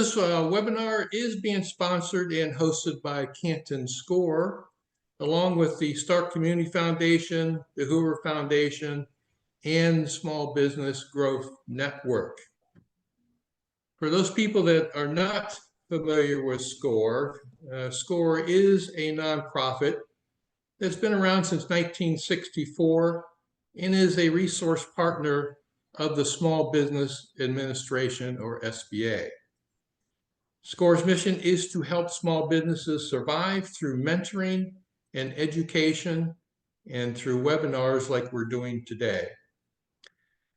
This webinar is being sponsored and hosted by Canton SCORE, along with the Stark Community Foundation, the Hoover Foundation, and Small Business Growth Network. For those people that are not familiar with SCORE, SCORE is a nonprofit that's been around since 1964 and is a resource partner of the Small Business Administration, or SBA. SCORE's mission is to help small businesses survive through mentoring and education and through webinars like we're doing today.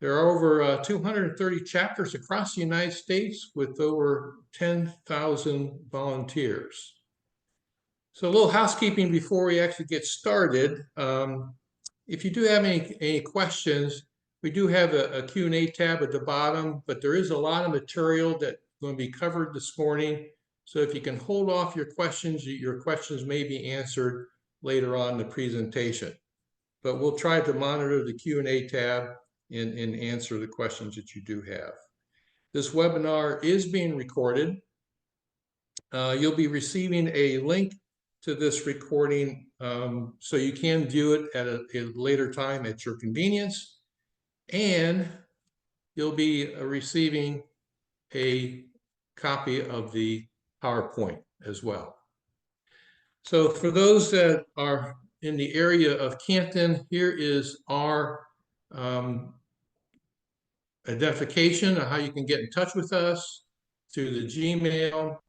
There are over 230 chapters across the United States with over 10,000 volunteers. So a little housekeeping before we actually get started. If you do have any questions, we do have a Q&A tab at the bottom, but there is a lot of material that's going to be covered this morning. So if you can hold off your questions may be answered later on in the presentation. But we'll try to monitor the Q&A tab and answer the questions that you do have. This webinar is being recorded. You'll be receiving a link to this recording so you can view it at a later time at your convenience. And you'll be receiving a copy of the PowerPoint as well. So for those that are in the area of Canton, here is our identification of how you can get in touch with us through the Gmail,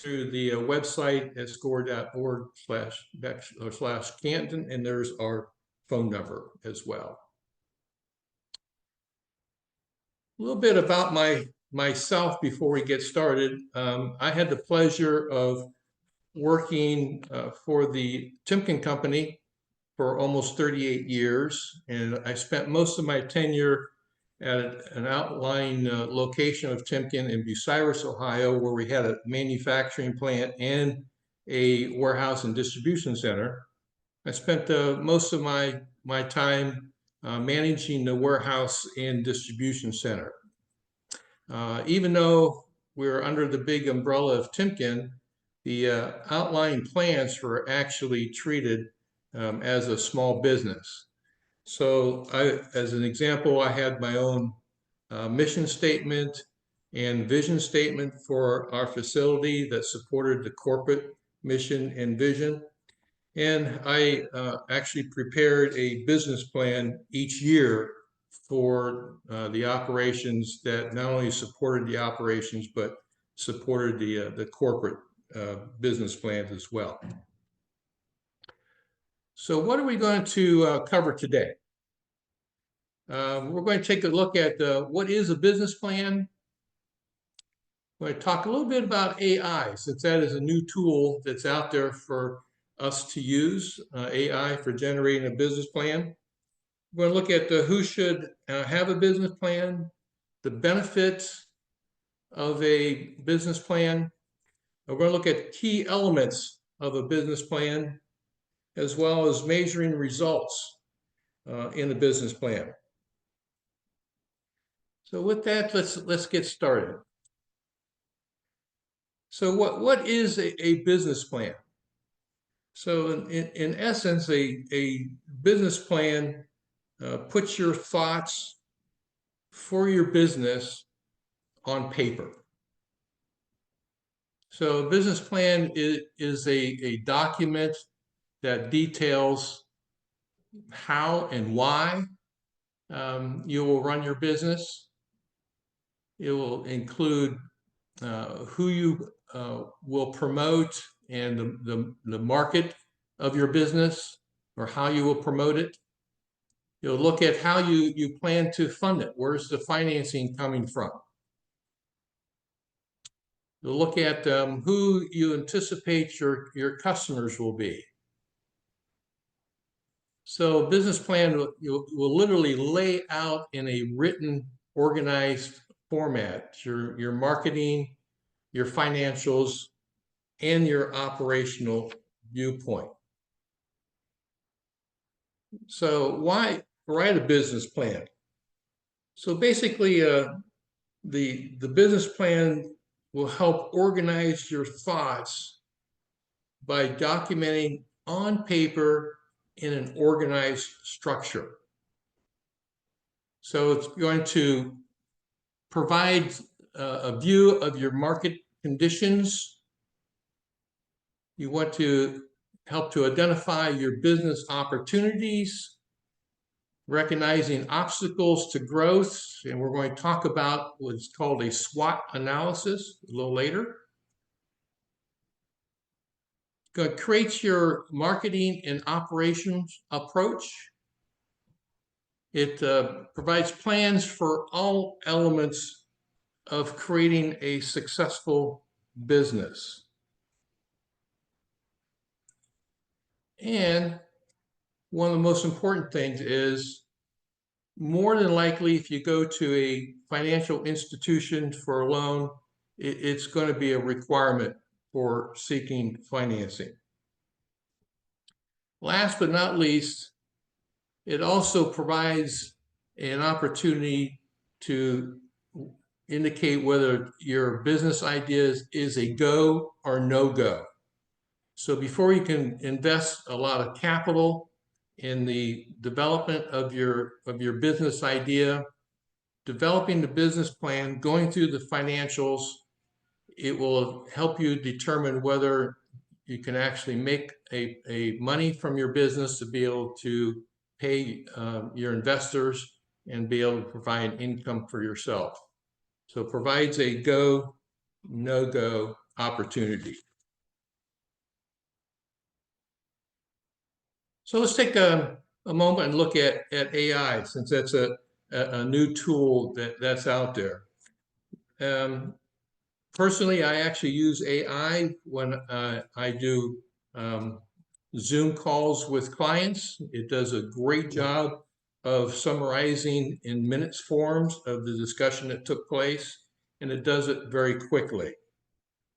through the website at score.org/Canton, and there's our phone number as well. A little bit about myself before we get started. I had the pleasure of working for the Timken Company for almost 38 years, and I spent most of my tenure at an outlying location of Timken in Bucyrus, Ohio, where we had a manufacturing plant and a warehouse and distribution center. I spent most of my time managing the warehouse and distribution center. Even though we were under the big umbrella of Timken, the outlying plants were actually treated as a small business. So as an example, I had my own mission statement and vision statement for our facility that supported the corporate mission and vision. And I actually prepared a business plan each year for the operations that not only supported the operations, but supported the corporate business plans as well. So what are we going to cover today? We're going to take a look at what is a business plan. We're going to talk a little bit about AI, since that is a new tool that's out there for us to use, AI for generating a business plan. We're going to look at who should have a business plan, the benefits of a business plan. We're going to look at key elements of a business plan, as well as measuring results in a business plan. So with that, let's get started. So what is a business plan? So in essence, a business plan puts your thoughts for your business on paper. So a business plan is a document that details how and why you will run your business. It will include who you will promote and the market of your business, or how you will promote it. You'll look at how you plan to fund it. Where's the financing coming from? You'll look at who you anticipate your customers will be. So a business plan will literally lay out in a written, organized format your marketing, your financials, and your operational viewpoint. So why write a business plan? So basically, the business plan will help organize your thoughts by documenting on paper in an organized structure. So it's going to provide a view of your market conditions. You want to help to identify your business opportunities, recognizing obstacles to growth, and we're going to talk about what's called a SWOT analysis a little later. Going to create your marketing and operations approach. It provides plans for all elements of creating a successful business. And one of the most important things is, more than likely, if you go to a financial institution for a loan, it's going to be a requirement for seeking financing. Last but not least, it also provides an opportunity to indicate whether your business idea is a go or no go. So before you can invest a lot of capital in the development of your business idea, developing the business plan, going through the financials, it will help you determine whether you can actually make a money from your business to be able to pay your investors and be able to provide income for yourself. So it provides a go, no-go opportunity. So let's take a moment and look at AI, since that's a new tool that's out there. Personally, I actually use AI when I do Zoom calls with clients. It does a great job of summarizing in minutes forms of the discussion that took place, and it does it very quickly.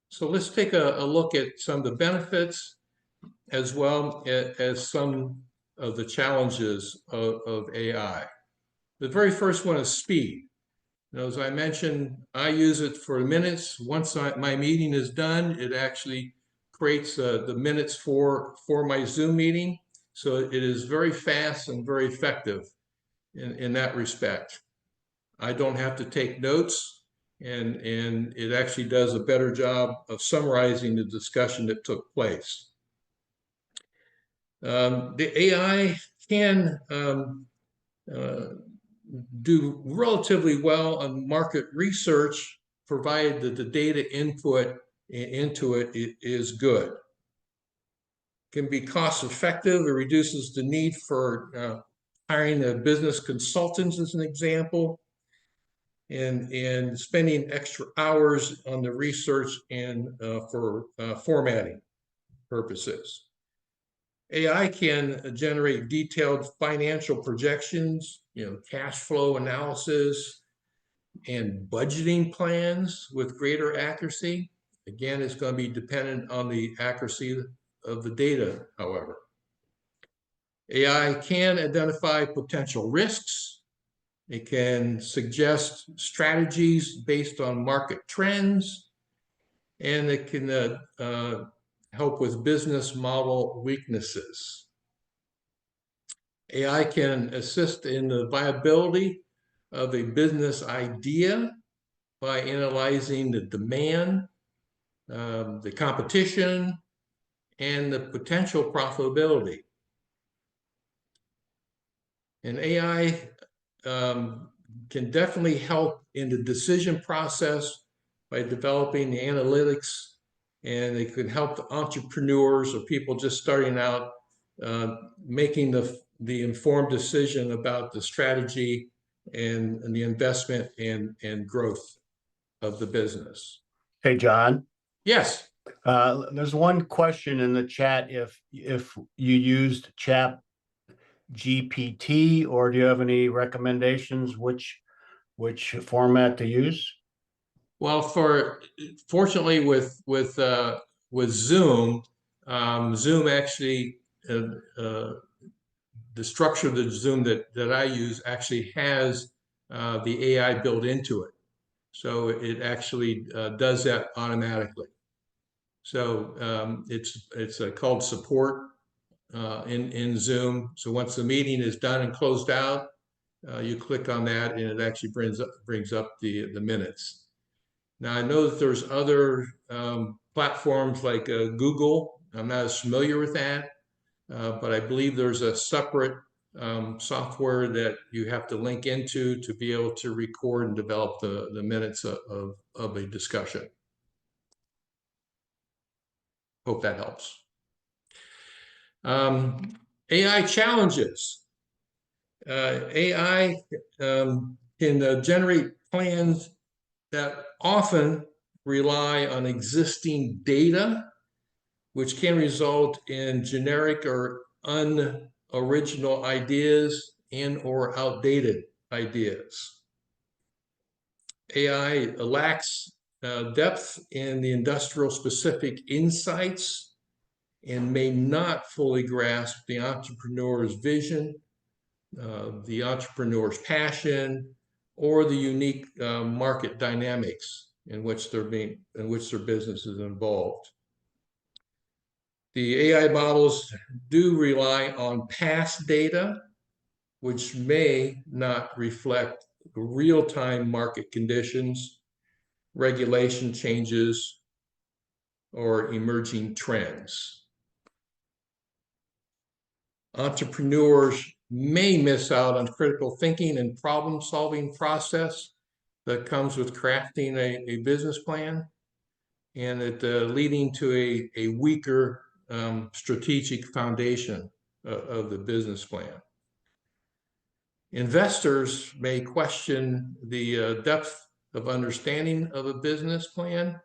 So let's take a look at some of the benefits as well as some of the challenges of AI. The very first one is speed. Now, as I mentioned, I use it for minutes. Once my meeting is done, it actually creates the minutes for my Zoom meeting. So it is very fast and very effective in that respect. I don't have to take notes, and it actually does a better job of summarizing the discussion that took place. The AI can do relatively well on market research, provided that the data input into it is good. Can be cost effective. It reduces the need for hiring a business consultants, as an example, and spending extra hours on the research and for formatting purposes. AI can generate detailed financial projections, cash flow analysis, and budgeting plans with greater accuracy. Again, it's going to be dependent on the accuracy of the data, however. AI can identify potential risks. It can suggest strategies based on market trends, and it can help with business model weaknesses. AI can assist in the viability of a business idea by analyzing the demand, the competition, and the potential profitability. And AI can definitely help in the decision process by developing the analytics, and it could help the entrepreneurs or people just starting out making the informed decision about the strategy and the investment and growth of the business. Hey, John. Yes. There's one question in the chat. If you used ChatGPT, or do you have any recommendations which format to use? Well, fortunately with Zoom, Zoom actually the structure of the Zoom that I use actually has the AI built into it. So it actually does that automatically. So it's called support in Zoom. So once the meeting is done and closed out, you click on that and it actually brings up the minutes. Now I know that there's other platforms like Google. I'm not as familiar with that, but I believe there's a separate software that you have to link into to be able to record and develop the minutes of a discussion. Hope that helps. AI challenges. AI can generate plans that often rely on existing data, which can result in generic or unoriginal ideas and or outdated ideas. AI lacks depth in the industrial specific insights and may not fully grasp the entrepreneur's vision, the entrepreneur's passion, or the unique market dynamics in which their business is involved. The AI models do rely on past data, which may not reflect real-time market conditions, regulation changes, or emerging trends. Entrepreneurs may miss out on critical thinking and problem-solving process that comes with crafting a business plan, and it leading to a weaker strategic foundation of the business plan. Investors may question the depth of understanding of a business plan.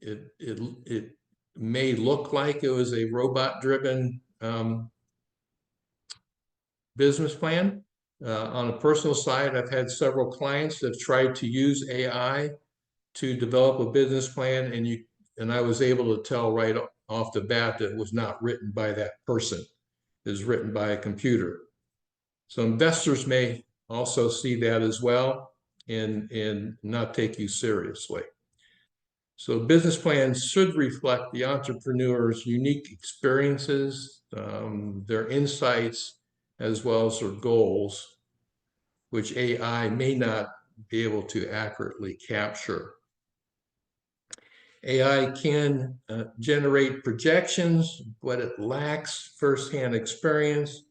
It may look like it was a robot-driven business plan. On a personal side, I've had several clients that have tried to use AI to develop a business plan, and I was able to tell right off the bat that it was not written by that person. It was written by a computer. So investors may also see that as well and not take you seriously. So business plans should reflect the entrepreneur's unique experiences, their insights, as well as their goals, which AI may not be able to accurately capture. AI can generate projections, but it lacks firsthand experience,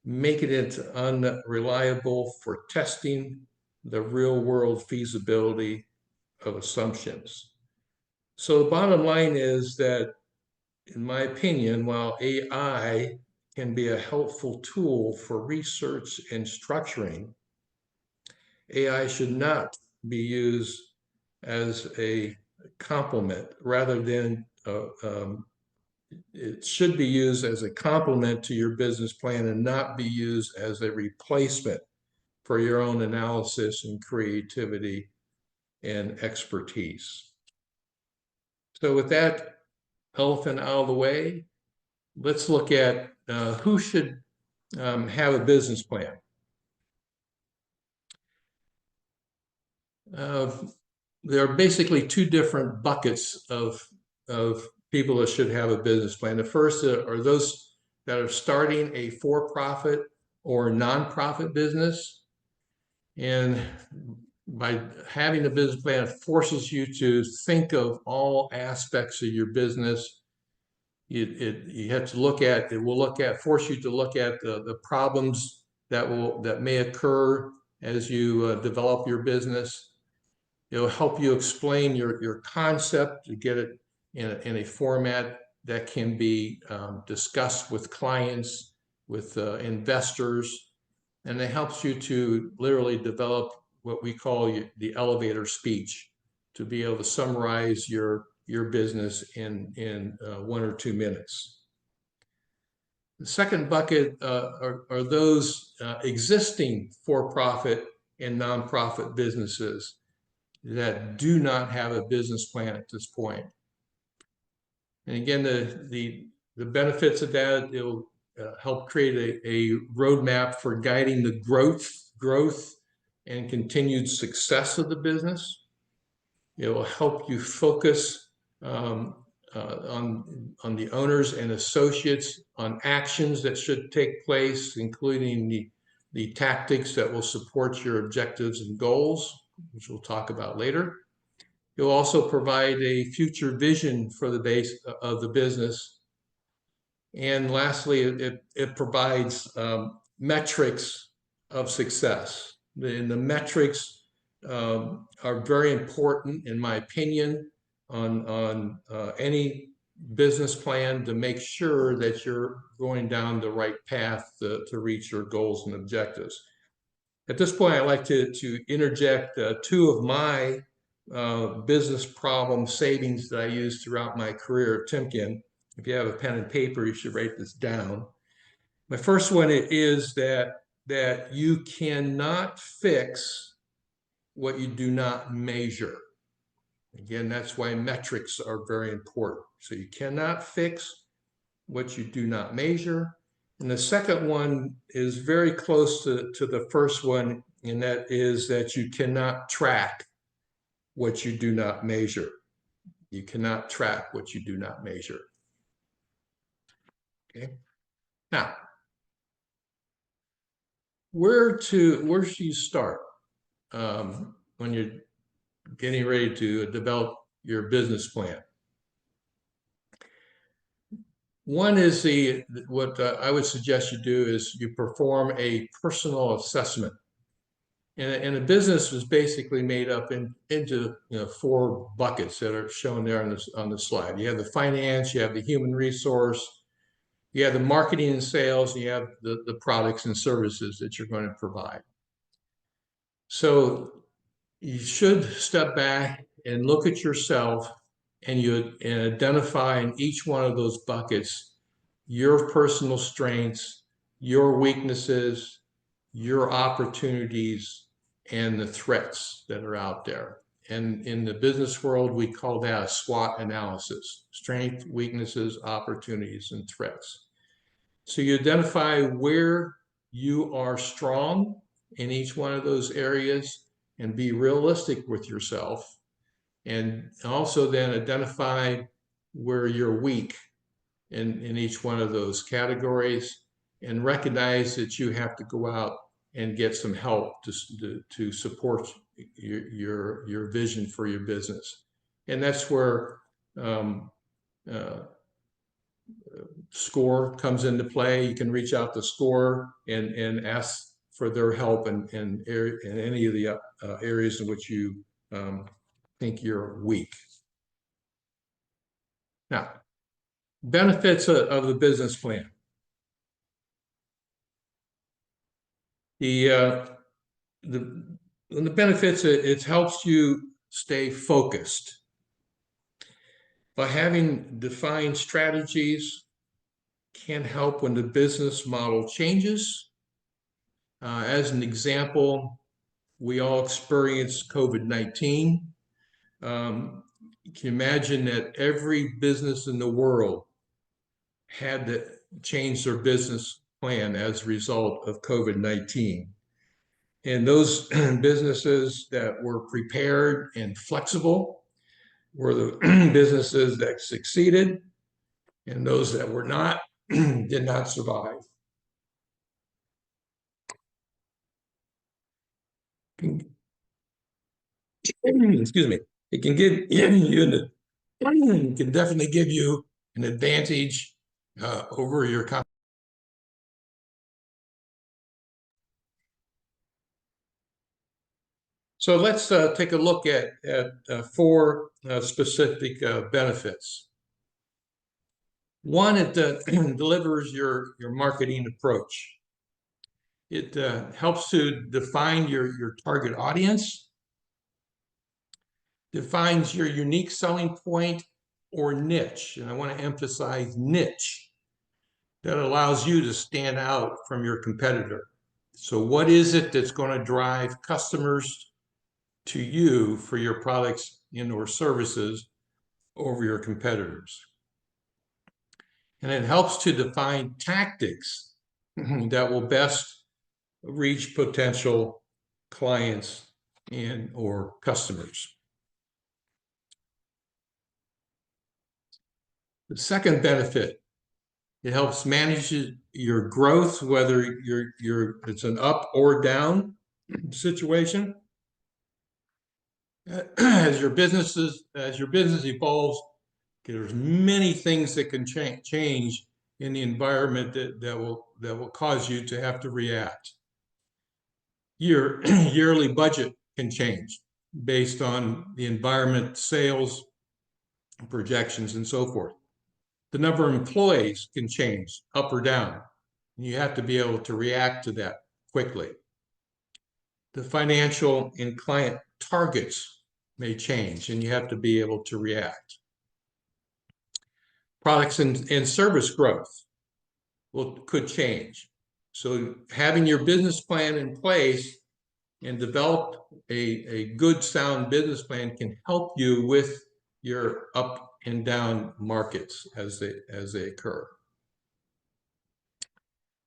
making it unreliable for testing the real-world feasibility of assumptions. So the bottom line is that, in my opinion, while AI can be a helpful tool for research and structuring, AI should not be used as a complement rather than it should be used as a complement to your business plan and not be used as a replacement for your own analysis and creativity and expertise. So with that elephant out of the way, let's look at who should have a business plan. There are basically two different buckets of people that should have a business plan. The first are those that are starting a for-profit or nonprofit business. And by having a business plan, it forces you to think of all aspects of your business. You have to look at, force you to look at the problems that may occur as you develop your business. It'll help you explain your concept to get it in a format that can be discussed with clients, with investors, and it helps you to literally develop what we call the elevator speech, to be able to summarize your business in 1 or 2 minutes. The second bucket are those existing for-profit and nonprofit businesses that do not have a business plan at this point. And again, the benefits of that, it'll help create a roadmap for guiding the growth and continued success of the business. It will help you focus on the owners and associates on actions that should take place, including the tactics that will support your objectives and goals, which we'll talk about later. You'll also provide a future vision for the base of the business. And lastly, it provides metrics of success. The metrics are very important, in my opinion, on any business plan to make sure that you're going down the right path to reach your goals and objectives. At this point, I'd like to interject two of my business problem savings that I used throughout my career at Timken. If you have a pen and paper, you should write this down. My first one is that you cannot fix what you do not measure. Again, that's why metrics are very important. So you cannot fix what you do not measure. And the second one is very close to the first one, and that is that you cannot track what you do not measure. You cannot track what you do not measure. Okay. Now, where should you start when you're getting ready to develop your business plan? One is what I would suggest you do is you perform a personal assessment. And a business is basically made up into 4 buckets that are shown there on the slide. You have the finance, you have the human resource, you have the marketing and sales, and you have the products and services that you're going to provide. So you should step back and look at yourself and identify in each one of those buckets your personal strengths, your weaknesses, your opportunities, and the threats that are out there. And in the business world, we call that a SWOT analysis: strengths, weaknesses, opportunities, and threats. So you identify where you are strong in each one of those areas and be realistic with yourself. And also then identify where you're weak in each one of those categories, and recognize that you have to go out and get some help to support your vision for your business. And that's where SCORE comes into play. You can reach out to SCORE and ask for their help in any of the areas in which you think you're weak. Now, benefits of the business plan. The benefits, it helps you stay focused. By having defined strategies can help when the business model changes. As an example, we all experienced COVID-19. You can imagine that every business in the world had to change their business plan as a result of COVID-19. And those businesses that were prepared and flexible were the businesses that succeeded, and those that were not did not survive. Excuse me. It can give you it can definitely give you an advantage over your competition. So let's take a look at 4 specific benefits. One, it delivers your marketing approach. It helps to define your target audience, defines your unique selling point or niche, and I want to emphasize niche, that allows you to stand out from your competitor. So what is it that's going to drive customers to you for your products and or services over your competitors? And it helps to define tactics that will best reach potential clients and or customers. The second benefit, it helps manage your growth, whether it's an up or down situation. As your business evolves, there's many things that can change in the environment that will cause you to have to react. Your yearly budget can change based on the environment, sales, projections, and so forth. The number of employees can change up or down. You have to be able to react to that quickly. The financial and client targets may change, and you have to be able to react. Products and service growth could change. So having your business plan in place and develop a good, sound business plan can help you with your up and down markets as they occur.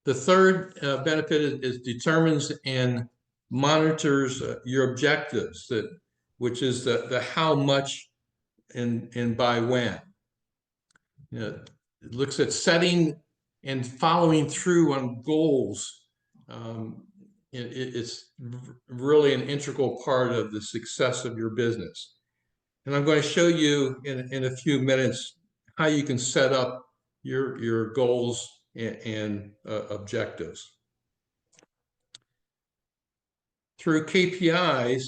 The third benefit is determines and monitors your objectives, which is the how much and by when. It looks at setting and following through on goals. It's really an integral part of the success of your business. And I'm going to show you in a few minutes how you can set up your goals and objectives. Through KPIs,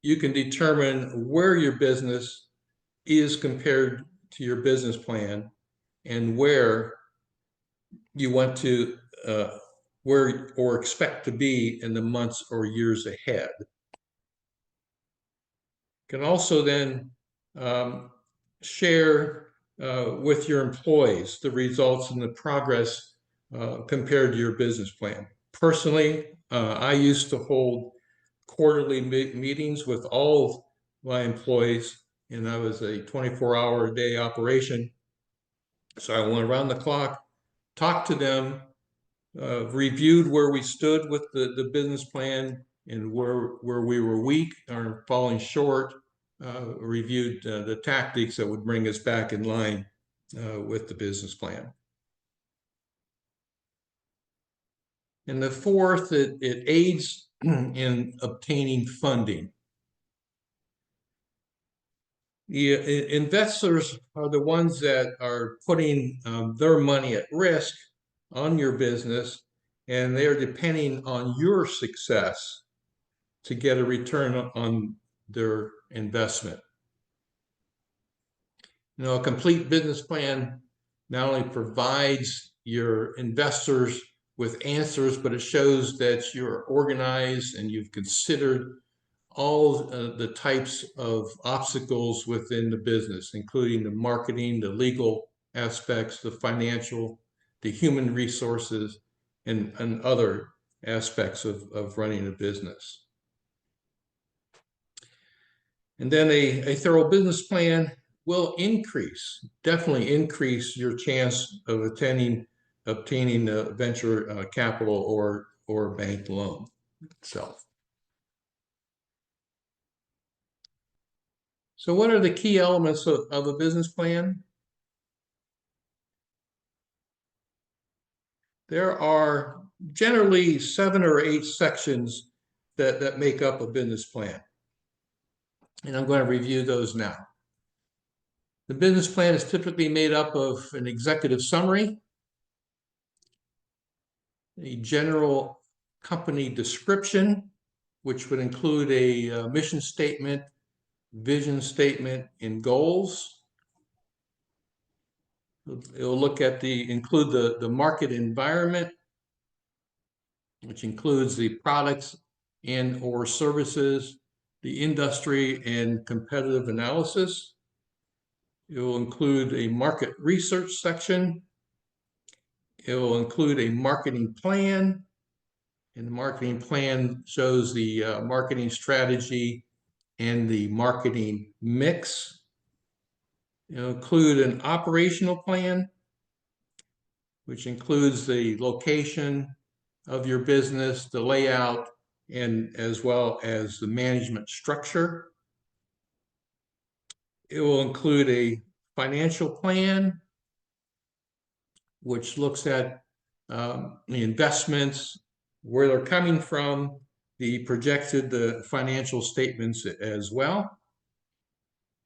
you can determine where your business is compared to your business plan and where you want to, where or expect to be in the months or years ahead. Can also then share with your employees the results and the progress compared to your business plan. Personally, I used to hold quarterly meetings with all my employees, and I was a 24-hour-a-day operation. So I went around the clock, talked to them, reviewed where we stood with the business plan and where we were weak or falling short, reviewed the tactics that would bring us back in line with the business plan. And the fourth, it aids in obtaining funding. The investors are the ones that are putting their money at risk on your business, and they are depending on your success to get a return on their investment. You know, a complete business plan not only provides your investors with answers, but it shows that you're organized and you've considered all the types of obstacles within the business, including the marketing, the legal aspects, the financial, the human resources, and other aspects of running a business. And then a thorough business plan will definitely increase your chance of obtaining venture capital or bank loan itself. So what are the key elements of a business plan? There are generally 7 or 8 sections that make up a business plan. And I'm going to review those now. The business plan is typically made up of an executive summary, a general company description, which would include a mission statement, vision statement, and goals. It will look at include the market environment, which includes the products and or services, the industry and competitive analysis. It will include a market research section. It will include a marketing plan, and the marketing plan shows the marketing strategy and the marketing mix. It'll include an operational plan, which includes the location of your business, the layout, and as well as the management structure. It will include a financial plan, which looks at the investments, where they're coming from, the financial statements as well.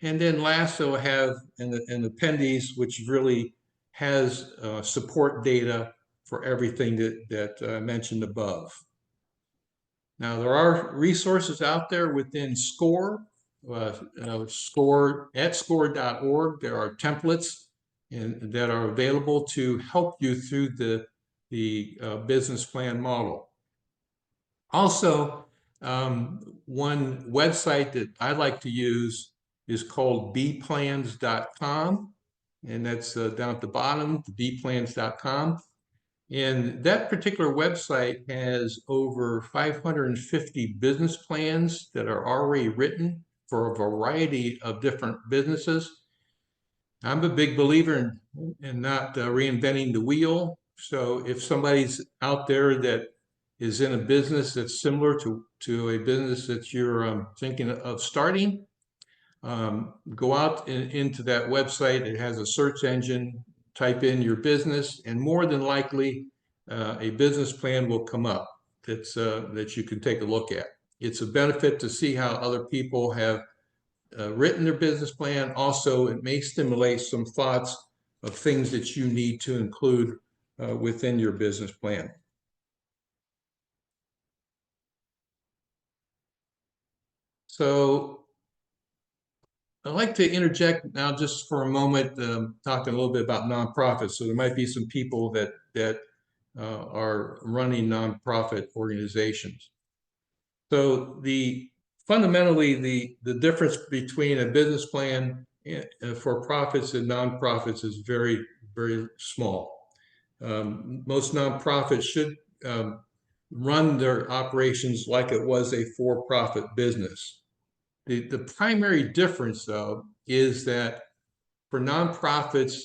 And then last, they'll have an appendix, which really has support data for everything that I mentioned above. Now, there are resources out there within SCORE, SCORE at score.org. There are templates that are available to help you through the business plan model. Also, one website that I like to use is called bplans.com, and that's down at the bottom, bplans.com. And that particular website has over 550 business plans that are already written for a variety of different businesses. I'm a big believer in not reinventing the wheel. So if somebody's out there that is in a business that's similar to a business that you're thinking of starting, go out into that website. It has a search engine, type in your business, and more than likely a business plan will come up that you can take a look at. It's a benefit to see how other people have written their business plan. Also, it may stimulate some thoughts of things that you need to include within your business plan. So I'd like to interject now just for a moment, talking a little bit about nonprofits. So there might be some people that are running nonprofit organizations. So fundamentally, the difference between a business plan for profits and nonprofits is very, very small. Most nonprofits should run their operations like it was a for-profit business. The primary difference, though, is that for nonprofits,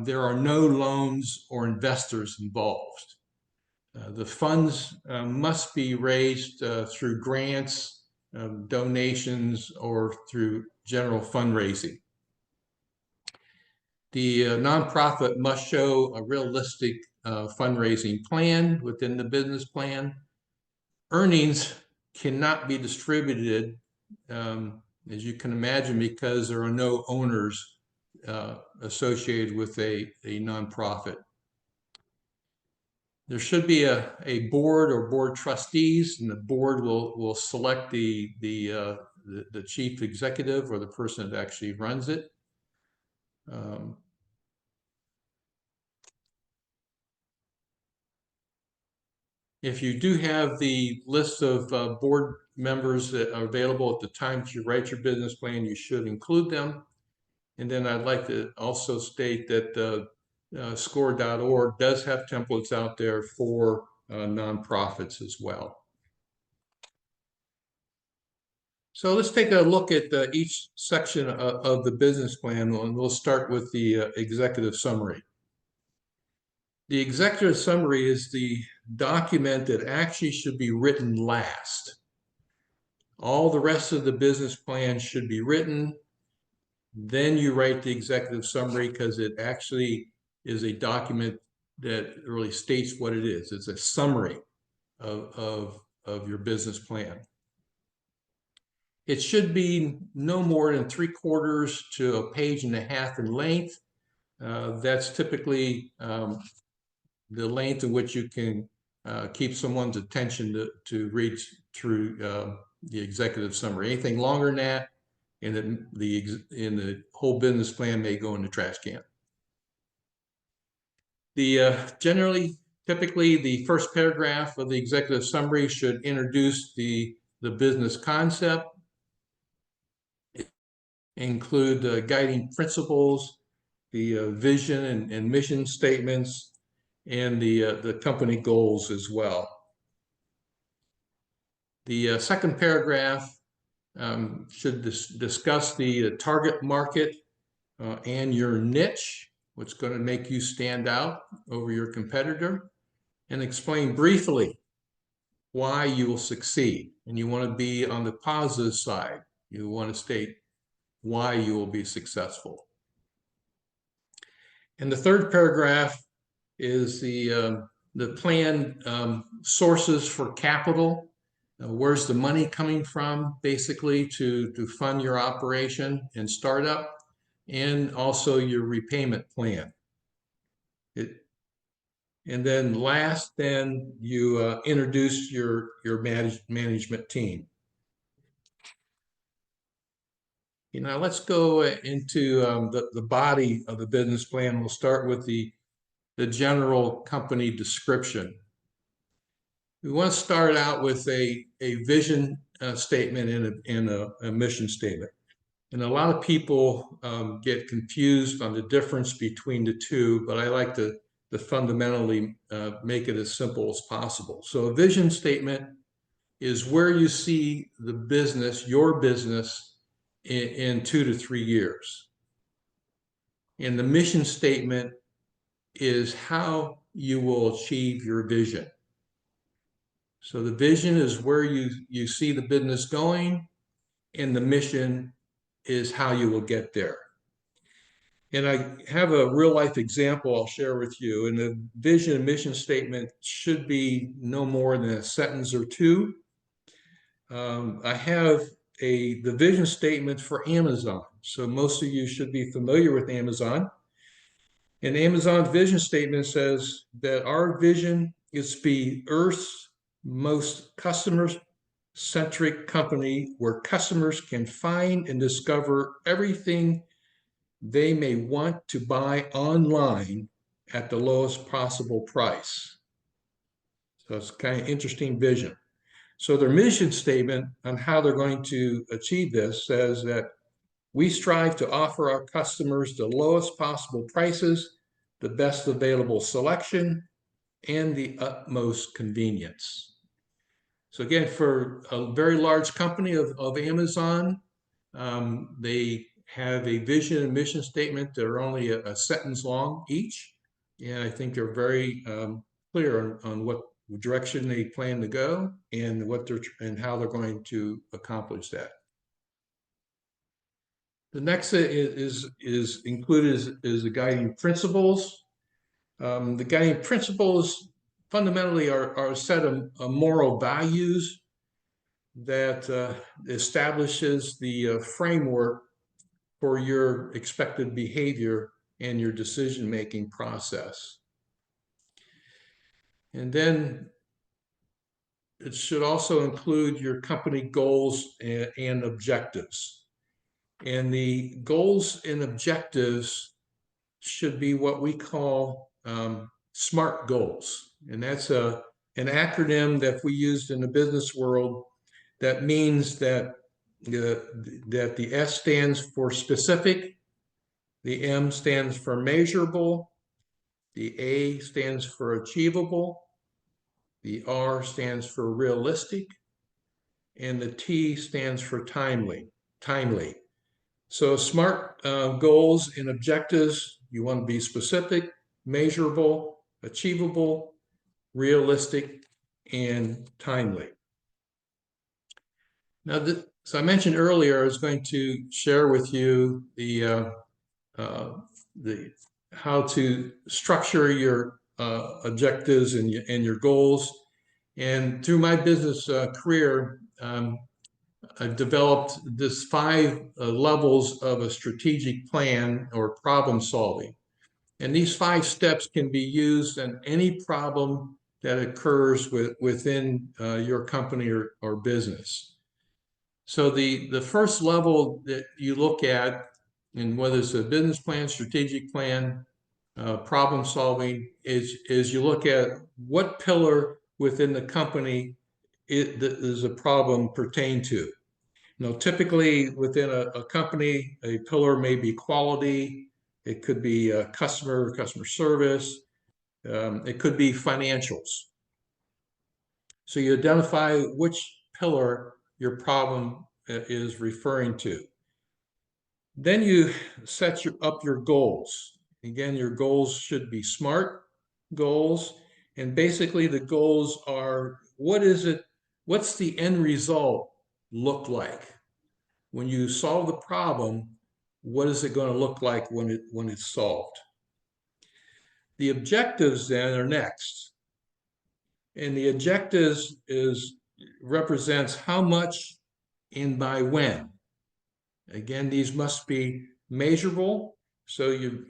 there are no loans or investors involved. The funds must be raised through grants, donations, or through general fundraising. The nonprofit must show a realistic fundraising plan within the business plan. Earnings cannot be distributed, as you can imagine, because there are no owners associated with a nonprofit. There should be a board or board trustees, and the board will select the chief executive or the person that actually runs it. If you do have the list of board members that are available at the time you write your business plan, you should include them. And then I'd like to also state that score.org does have templates out there for nonprofits as well. So let's take a look at each section of the business plan, and we'll start with the executive summary. The executive summary is the document that actually should be written last. All the rest of the business plan should be written. Then you write the executive summary because it actually is a document that really states what it is. It's a summary of your business plan. It should be no more than 3/4 to a page and a half in length. That's typically the length in which you can keep someone's attention to read through the executive summary. Anything longer than that, and the whole business plan may go in the trash can. Typically, the first paragraph of the executive summary should introduce the business concept, include guiding principles, the vision and mission statements, and the company goals as well. The second paragraph should discuss the target market and your niche, what's going to make you stand out over your competitor, and explain briefly why you will succeed. And you want to be on the positive side. You want to state why you will be successful. And the third paragraph is the planned sources for capital. Where's the money coming from, basically, to fund your operation and startup, and also your repayment plan. And then last, then you introduce your management team. Now let's go into the body of the business plan. We'll start with the general company description. We want to start out with a vision statement and a mission statement. And a lot of people get confused on the difference between the two, but I like to fundamentally make it as simple as possible. So a vision statement is where you see the business, your business, in 2 to 3 years. And the mission statement is how you will achieve your vision. So the vision is where you see the business going, and the mission is how you will get there. And I have a real life example I'll share with you. And the vision and mission statement should be no more than a sentence or two. I have the vision statement for Amazon. So most of you should be familiar with Amazon. And Amazon's vision statement says that our vision is to be Earth's most customer-centric company, where customers can find and discover everything they may want to buy online at the lowest possible price. So it's kind of interesting vision. So their mission statement on how they're going to achieve this says that we strive to offer our customers the lowest possible prices, the best available selection, and the utmost convenience. So again, for a very large company of Amazon, they have a vision and mission statement that are only a sentence long each. And I think they're very clear on what direction they plan to go and how they're going to accomplish that. The next is included is the guiding principles. The guiding principles fundamentally are a set of moral values that establishes the framework for your expected behavior and your decision-making process. And then it should also include your company goals and objectives. And the goals and objectives should be what we call SMART goals. And that's an acronym that we used in the business world that means that the S stands for specific, the M stands for measurable, the A stands for achievable, the R stands for realistic, and the T stands for timely. So SMART goals and objectives, you want to be specific, measurable, achievable, realistic, and timely. Now, so I mentioned earlier, I was going to share with you how to structure your objectives and your goals. And through my business career, I've developed this 5 levels of a strategic plan or problem solving. And these 5 steps can be used in any problem that occurs within your company or business. So the first level that you look at, and whether it's a business plan, strategic plan, problem solving, is you look at what pillar within the company does a problem pertain to. Typically within a company, a pillar may be quality, it could be customer service, it could be financials. So you identify which pillar your problem is referring to. Then you set up your goals. Again, your goals should be SMART goals. And basically the goals are what is it, what's the end result look like? When you solve the problem, what is it going to look like when it's solved? The objectives then are next. And the objectives represents how much and by when. Again, these must be measurable, so you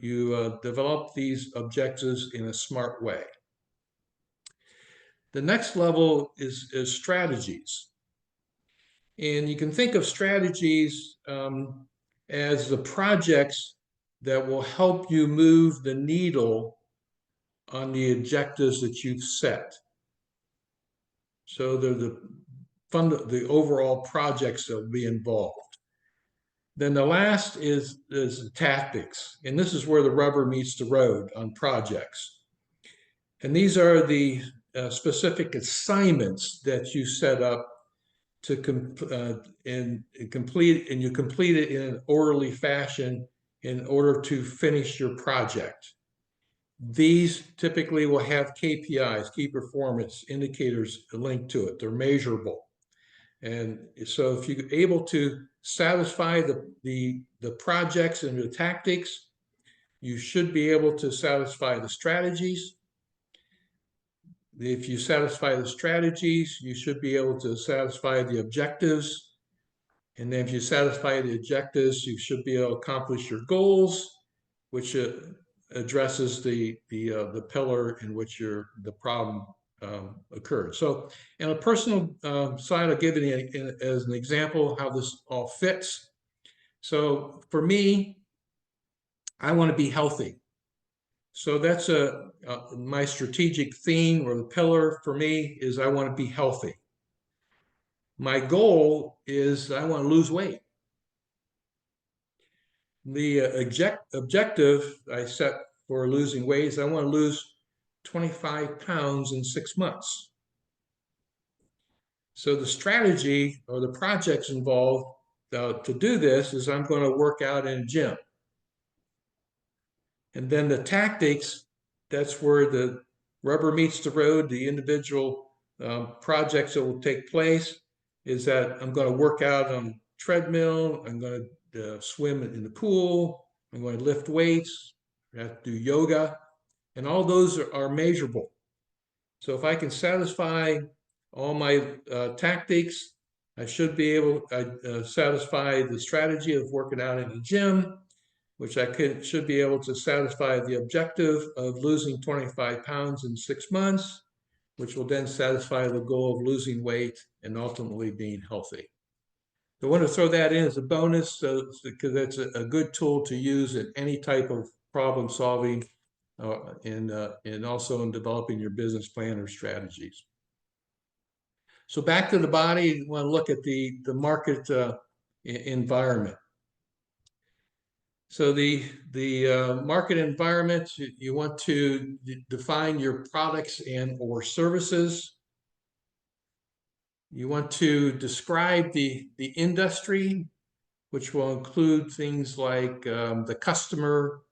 develop these objectives in a smart way. The next level is strategies. And you can think of strategies as the projects that will help you move the needle on the objectives that you've set. So they're the overall projects that will be involved. Then the last is tactics. And this is where the rubber meets the road on projects. And these are the specific assignments that you set up to complete, and you complete it in an orderly fashion in order to finish your project. These typically will have KPIs, key performance indicators linked to it. They're measurable. And so if you're able to satisfy the projects and the tactics, you should be able to satisfy the strategies. If you satisfy the strategies, you should be able to satisfy the objectives. And then if you satisfy the objectives, you should be able to accomplish your goals, which addresses the pillar in which the problem occurred. So in a personal side, I'll give it as an example how this all fits. So for me, I want to be healthy. So that's my strategic theme, or the pillar for me is I want to be healthy. My goal is I want to lose weight. The objective I set for losing weight is I want to lose 25 pounds in 6 months. So the strategy or the projects involved to do this is I'm going to work out in a gym. And then the tactics, that's where the rubber meets the road, the individual projects that will take place is that I'm going to work out on a treadmill, I'm going to swim in the pool, I'm going to lift weights, I have to do yoga, and all those are measurable. So if I can satisfy all my tactics, I should be able to satisfy the strategy of working out in the gym, which should be able to satisfy the objective of losing 25 pounds in 6 months, which will then satisfy the goal of losing weight and ultimately being healthy. I want to throw that in as a bonus because that's a good tool to use in any type of problem solving and also in developing your business plan or strategies. So back to the body, you want to look at the market environment. So the market environment, you want to define your products and or services. You want to describe the industry, which will include things like the customer,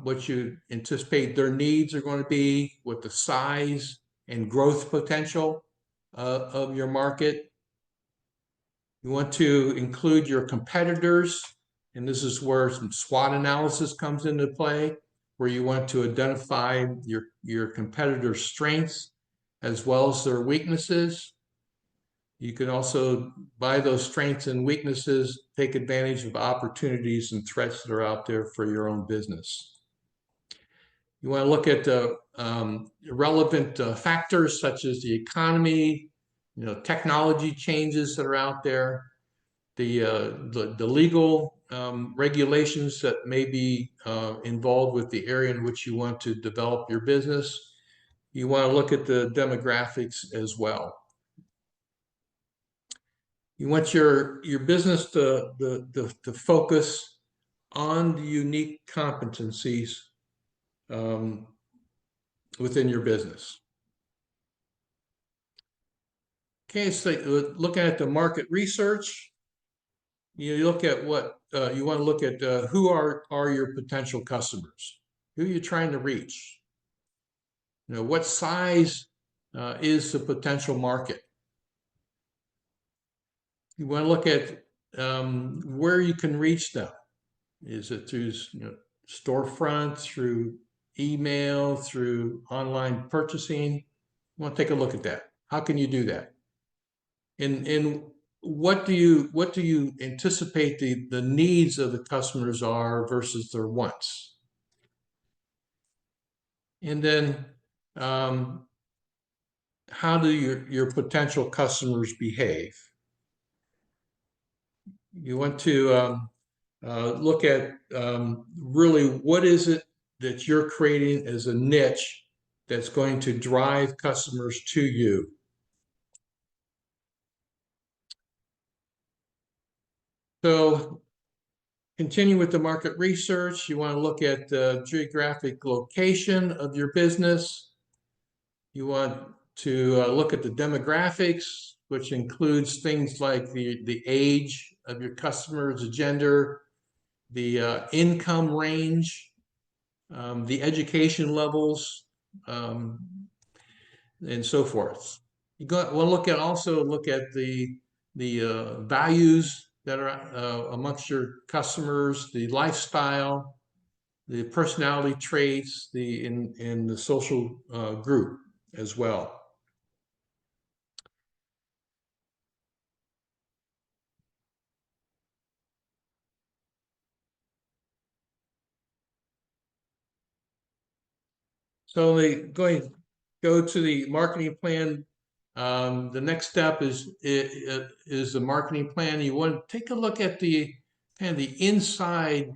what you anticipate their needs are going to be, what the size and growth potential of your market. You want to include your competitors, and this is where some SWOT analysis comes into play, where you want to identify your competitors' strengths as well as their weaknesses. You can also, by those strengths and weaknesses, take advantage of opportunities and threats that are out there for your own business. You want to look at relevant factors such as the economy, technology changes that are out there, the legal regulations that may be involved with the area in which you want to develop your business. You want to look at the demographics as well. You want your business to focus on the unique competencies within your business. Okay, so looking at the market research, you look at what you want to look at. Who are your potential customers? Who are you trying to reach? What size is the potential market. You want to look at where you can reach them. Is it through storefront, through email, through online purchasing? You want to take a look at that. How can you do that? And what do you anticipate the needs of the customers are versus their wants? And then how do your potential customers behave? You want to look at really what is it that you're creating as a niche that's going to drive customers to you. So continue with the market research. You want to look at the geographic location of your business. You want to look at the demographics, which includes things like the age of your customers, the gender, the income range, the education levels, and so forth. You want to also look at the values that are amongst your customers, the lifestyle, the personality traits, in the social group as well. So go to the marketing plan. The next step is the marketing plan. You want to take a look at the kind of the inside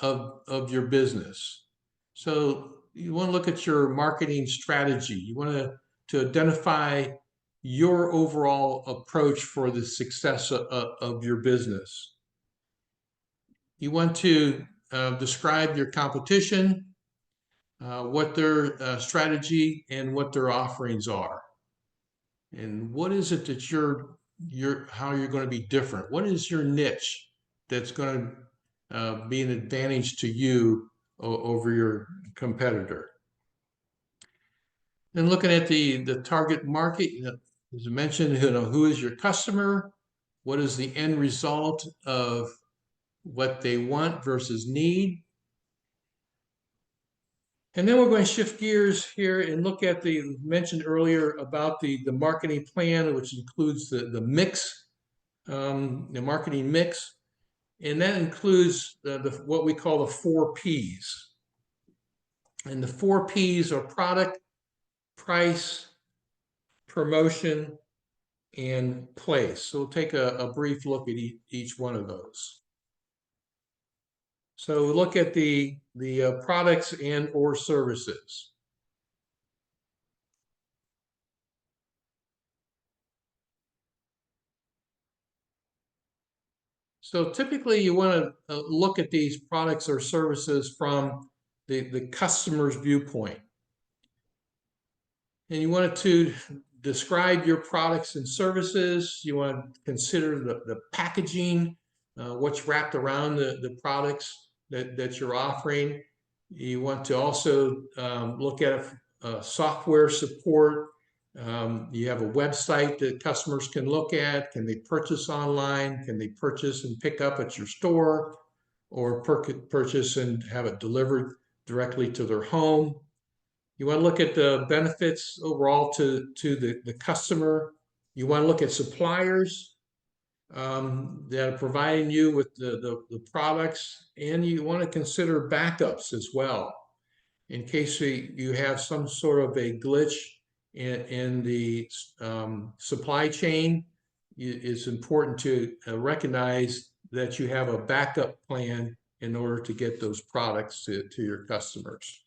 of your business. So you want to look at your marketing strategy. You want to identify your overall approach for the success of your business. You want to describe your competition, what their strategy and what their offerings are. And what is it that how you're going to be different? What is your niche that's going to be an advantage to you over your competitor? Then looking at the target market, as I mentioned, who is your customer? What is the end result of what they want versus need? And then we're going to shift gears here and look at mentioned earlier about the marketing plan, which includes the mix, the marketing mix. And that includes what we call the 4 Ps. And the 4 Ps are product, price, promotion, and place. So we'll take a brief look at each one of those. So look at the products and or services. So typically you want to look at these products or services from the customer's viewpoint. And you want to describe your products and services. You want to consider the packaging, what's wrapped around the products that you're offering. You want to also look at software support. You have a website that customers can look at. Can they purchase online? Can they purchase and pick up at your store, or purchase and have it delivered directly to their home? You want to look at the benefits overall to the customer. You want to look at suppliers that are providing you with the products, and you want to consider backups as well in case you have some sort of a glitch in the supply chain. It's important to recognize that you have a backup plan in order to get those products to your customers.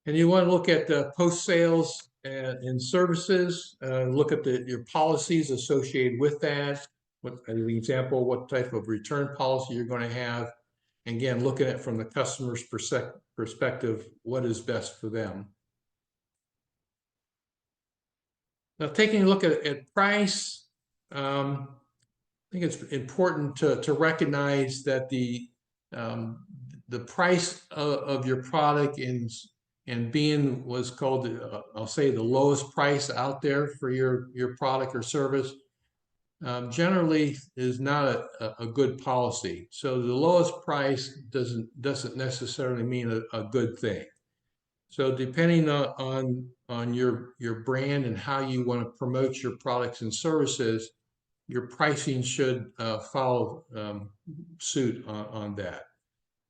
And you want to look at the post-sales and services, look at your policies associated with that. As an example, what type of return policy you're going to have. And again, looking at from the customer's perspective, what is best for them. Now, taking a look at price, I think it's important to recognize that the price of your product and being what's called, I'll say, the lowest price out there for your product or service, generally is not a good policy. So the lowest price doesn't necessarily mean a good thing. So depending on your brand and how you want to promote your products and services, your pricing should follow suit on that.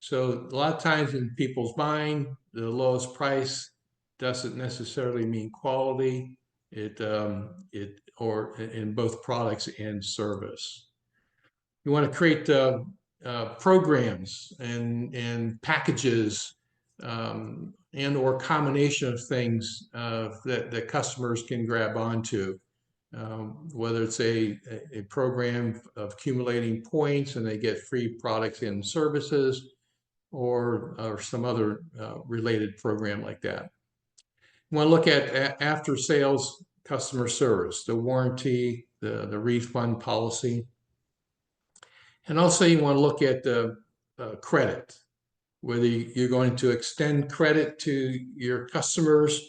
So a lot of times in people's mind, the lowest price doesn't necessarily mean quality. Or in both products and service. You want to create programs and packages and or combination of things that customers can grab onto. Whether it's a program of accumulating points and they get free products and services, or some other related program like that. You want to look at after sales customer service, the warranty, the refund policy. And also you want to look at the credit, whether you're going to extend credit to your customers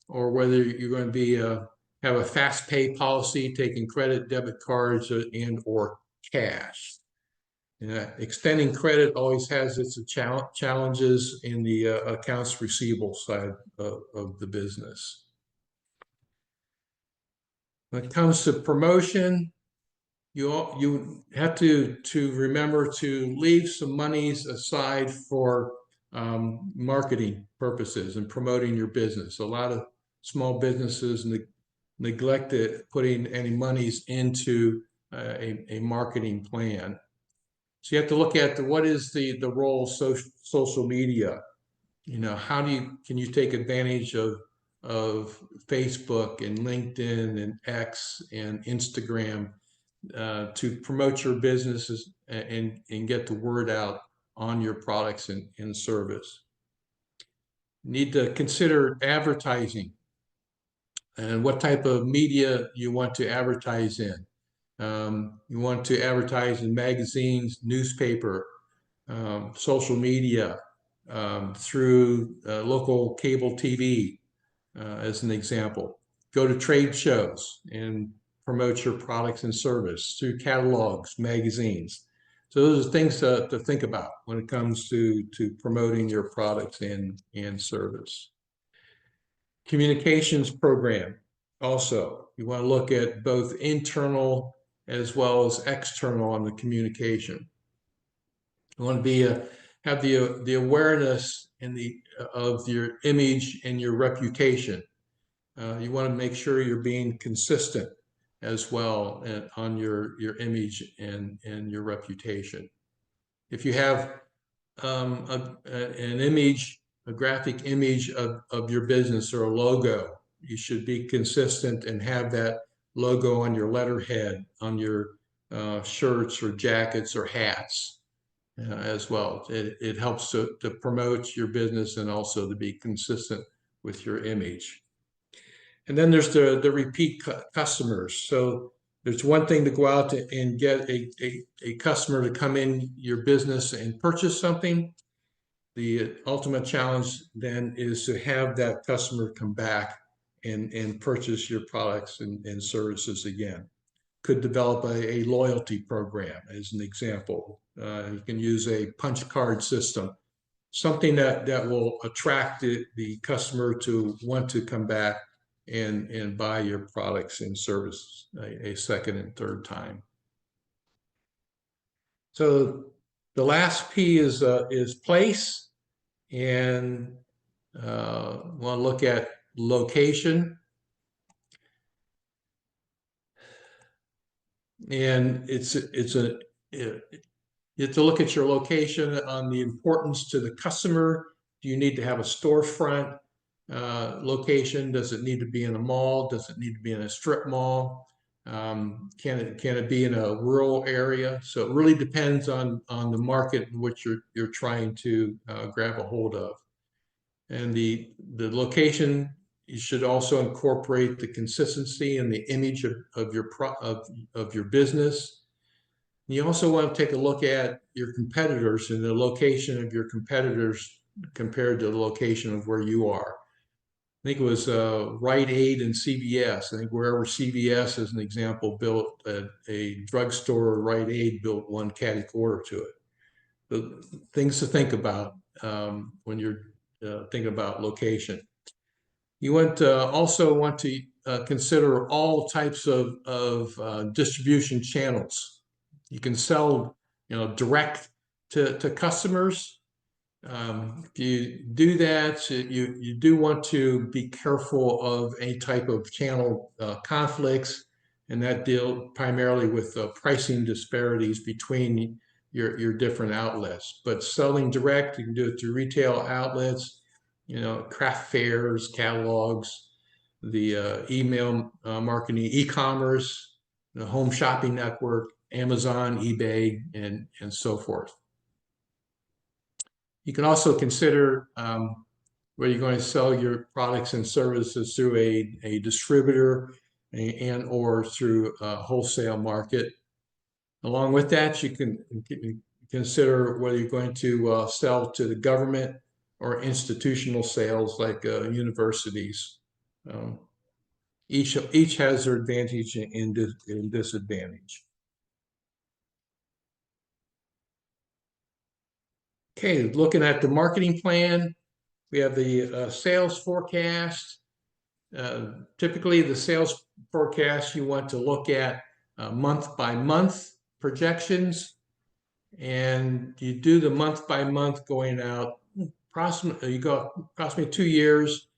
or whether you're going to be have a fast pay policy, taking credit, debit cards, and or cash. Extending credit always has its challenges in the accounts receivable side of the business. When it comes to promotion, you have to remember to leave some monies aside for marketing purposes and promoting your business. A lot of small businesses neglect putting any monies into a marketing plan. So you have to look at what is the role of social media. How can you take advantage of Facebook and LinkedIn and X and Instagram to promote your businesses and get the word out on your products and service. You need to consider advertising and what type of media you want to advertise in. You want to advertise in magazines, newspaper, social media, through local cable TV, as an example. Go to trade shows and promote your products and service through catalogs, magazines. So those are things to think about when it comes to promoting your products and service. Communications program. Also, you want to look at both internal as well as external on the communication. You want to be have the awareness and of your image and your reputation. You want to make sure you're being consistent as well on your image and your reputation. If you have an image, a graphic image of your business or a logo, you should be consistent and have that logo on your letterhead, on your shirts or jackets or hats as well. It helps to promote your business and also to be consistent with your image. And then there's the repeat customers. So there's one thing to go out and get a customer to come in your business and purchase something. The ultimate challenge then is to have that customer come back and purchase your products and services again. Could develop a loyalty program as an example. You can use a punch card system, something that will attract the customer to want to come back and buy your products and services a second and third time. So the last P is place, and want to look at location. And you have to look at your location on the importance to the customer. Do you need to have a storefront location? Does it need to be in a mall? Does it need to be in a strip mall? Can it be in a rural area? So it really depends on the market in which you're trying to grab a hold of. And the location, you should also incorporate the consistency and the image of your business. You also want to take a look at your competitors and the location of your competitors compared to the location of where you are. I think it was Rite Aid and CVS. I think wherever CVS, as an example, built a drugstore, Rite Aid built one catty corner to it. The things to think about when you're thinking about location. You also want to consider all types of distribution channels. You can sell, direct to customers. If you do that, you do want to be careful of any type of channel conflicts, and that deal primarily with pricing disparities between your different outlets. But selling direct, you can do it through retail outlets, craft fairs, catalogs, the email marketing, e-commerce, the home shopping network, Amazon, eBay, and so forth. You can also consider where you're going to sell your products and services through a distributor and or through a wholesale market. Along with that, you can consider whether you're going to sell to the government or institutional sales like universities. Each has their advantage and disadvantage. Okay, looking at the marketing plan, we have the sales forecast. Typically, the sales forecast you want to look at month by month projections, and you do the month by month going out approximately 2 years,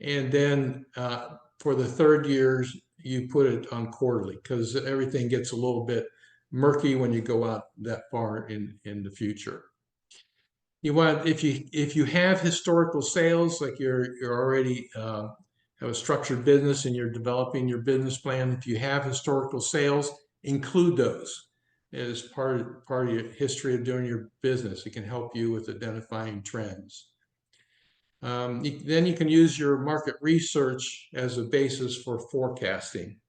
and then for the third years you put it on quarterly because everything gets a little bit murky when you go out that far in the future. You want, if you have historical sales, like you're already have a structured business and you're developing your business plan, if you have historical sales, include those as part of your history of doing your business. It can help you with identifying trends. Then you can use your market research as a basis for forecasting.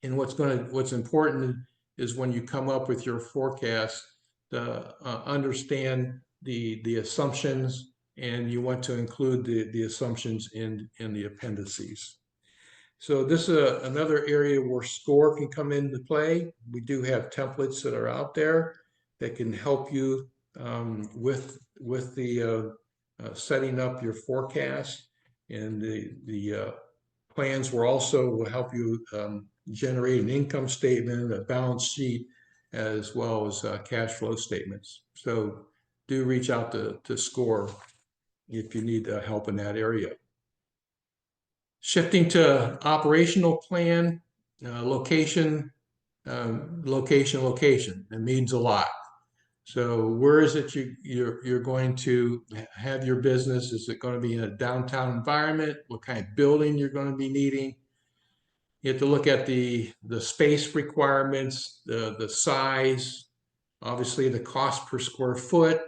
And what's important is when you come up with your forecast, to understand the assumptions, and you want to include the assumptions in the appendices. So this is another area where SCORE can come into play. We do have templates that are out there that can help you with the setting up your forecast, and the plans will help you generate an income statement, a balance sheet, as well as cash flow statements. So do reach out to SCORE if you need help in that area. Shifting to operational plan, location. It means a lot. So where is it you're going to have your business? Is it going to be in a downtown environment? What kind of building you're going to be needing? You have to look at the space requirements, the size, obviously the cost per square foot.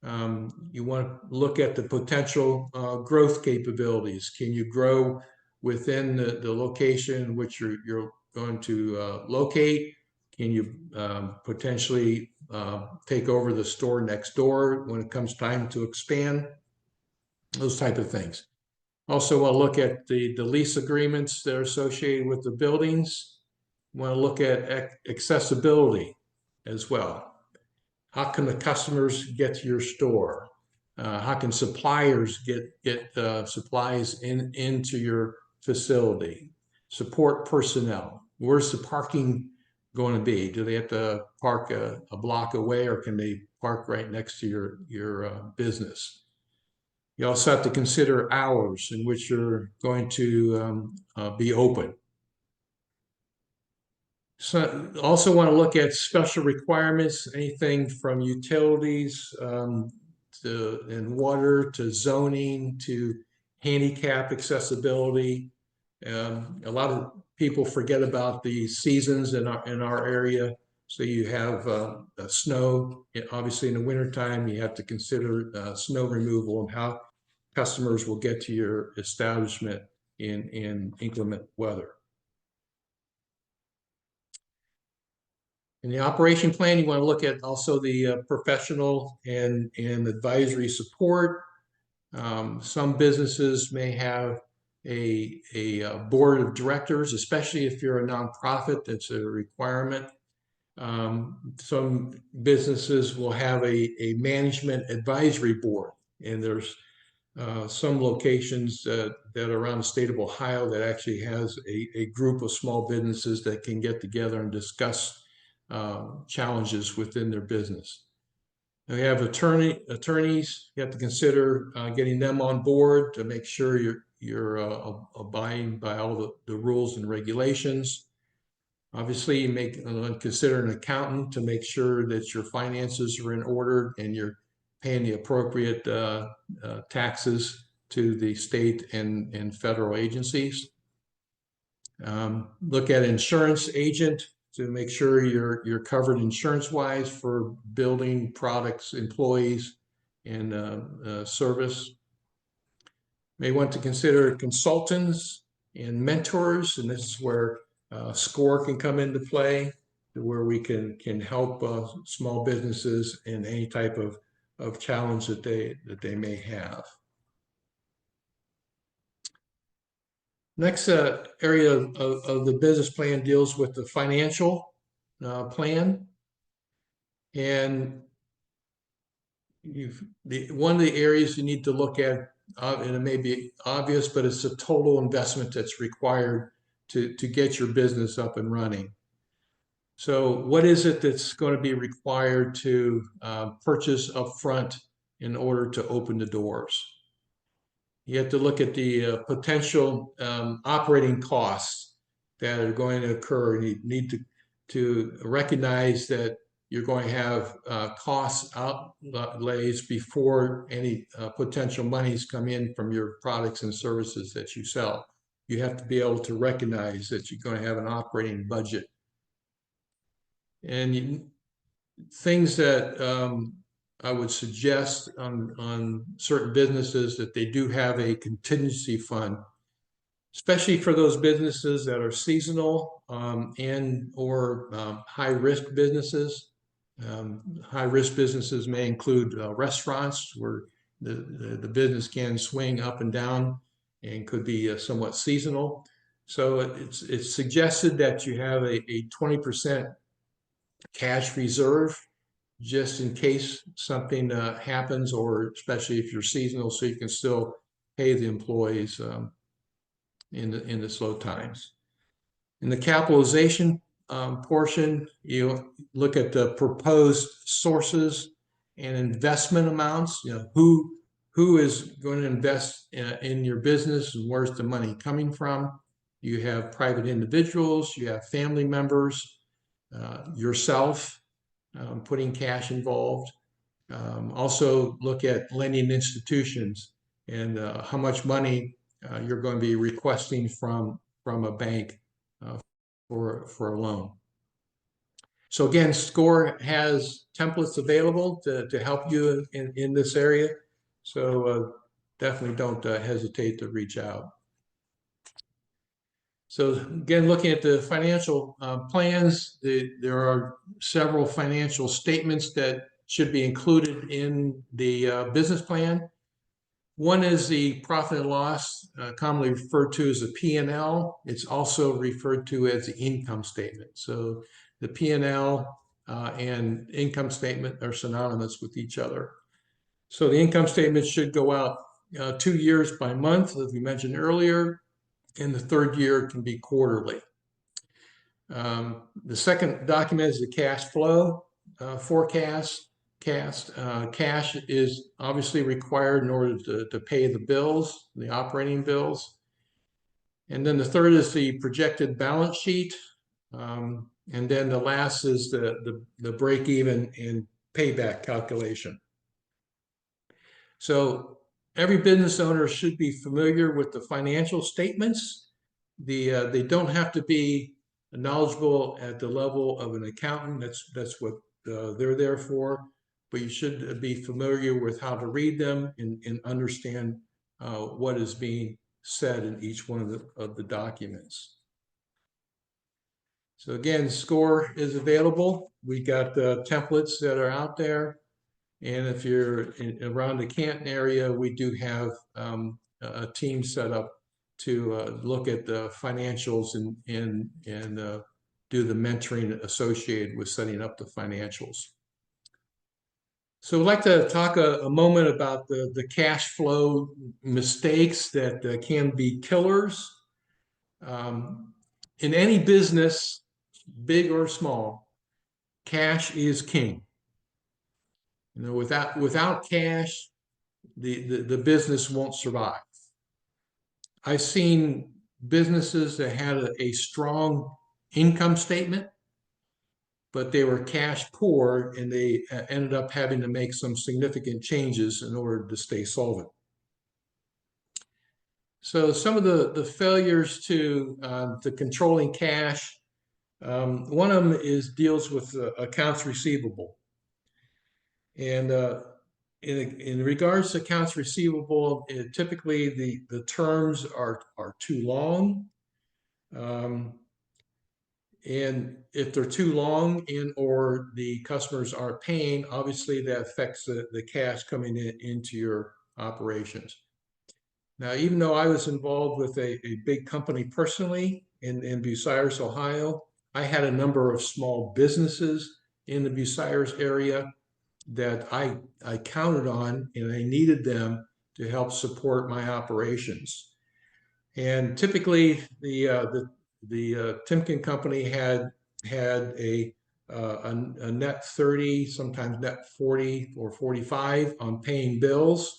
You want to look at the potential growth capabilities. Can you grow within the location in which you're going to locate? Can you potentially take over the store next door when it comes time to expand? Those type of things. Also want to look at the lease agreements that are associated with the buildings. Want to look at accessibility as well. How can the customers get to your store? How can suppliers get supplies into your facility? Support personnel. Where's the parking going to be? Do they have to park a block away, or can they park right next to your business? You also have to consider hours in which you're going to be open. So also want to look at special requirements, anything from utilities and water to zoning to handicap accessibility. A lot of people forget about the seasons in our area. So you have snow. Obviously, in the wintertime, you have to consider snow removal and how customers will get to your establishment in inclement weather. In the operation plan, you want to look at also the professional and advisory support. Some businesses may have a board of directors, especially if you're a nonprofit, that's a requirement. Some businesses will have a management advisory board, and there's some locations that are around the state of Ohio that actually has a group of small businesses that can get together and discuss challenges within their business. And we have attorneys. You have to consider getting them on board to make sure you're abiding by all the rules and regulations. Obviously, you may consider an accountant to make sure that your finances are in order and you're paying the appropriate taxes to the state and federal agencies. Look at insurance agent to make sure you're covered insurance-wise for building products, employees, and service. May want to consider consultants and mentors, and this is where SCORE can come into play, where we can help small businesses in any type of challenge that they may have. Next area of the business plan deals with the financial plan. And one of the areas you need to look at, and it may be obvious, but it's the total investment that's required to get your business up and running. So what is it that's going to be required to purchase upfront in order to open the doors? You have to look at the potential operating costs that are going to occur. You need to recognize that you're going to have cost outlays before any potential monies come in from your products and services that you sell. You have to be able to recognize that you're going to have an operating budget. And things that I would suggest on certain businesses that they do have a contingency fund, especially for those businesses that are seasonal and or high-risk businesses. High-risk businesses may include restaurants where the business can swing up and down and could be somewhat seasonal. So it's suggested that you have a 20% cash reserve just in case something happens, or especially if you're seasonal, so you can still pay the employees in the slow times. In the capitalization portion, you look at the proposed sources and investment amounts. You know, who is going to invest in your business and where's the money coming from? You have private individuals, you have family members, yourself putting cash involved. Also look at lending institutions and how much money you're going to be requesting from a bank for a loan. So again, SCORE has templates available to help you in this area. So definitely don't hesitate to reach out. So again, looking at the financial plans, there are several financial statements that should be included in the business plan. One is the profit and loss, commonly referred to as the P&L. It's also referred to as the income statement. So the P&L and income statement are synonymous with each other. So the income statement should go out 2 years by month, as we mentioned earlier, and the third year can be quarterly. The second document is the cash flow forecast. Cash is obviously required in order to pay the bills, the operating bills. And then the third is the projected balance sheet. And then the last is the break even and payback calculation. So every business owner should be familiar with the financial statements. They don't have to be knowledgeable at the level of an accountant. That's what they're there for. But you should be familiar with how to read them and understand what is being said in each one of the documents. So again, SCORE is available. We got the templates that are out there. And if you're around the Canton area, we do have a team set up to look at the financials and do the mentoring associated with setting up the financials. So I'd like to talk a moment about the cash flow mistakes that can be killers. In any business, big or small, cash is king. You know, without cash, the business won't survive. I've seen businesses that had a strong income statement, but they were cash poor, and they ended up having to make some significant changes in order to stay solvent. So some of the failures to controlling cash, one of them deals with accounts receivable. And in regards to accounts receivable, typically the terms are too long. And if they're too long or the customers aren't paying, obviously that affects the cash coming into your operations. Now, even though I was involved with a big company personally in Bucyrus, Ohio, I had a number of small businesses in the Bucyrus area that I counted on, and I needed them to help support my operations. And typically, the Timken company had a net 30, sometimes net 40 or 45 on paying bills.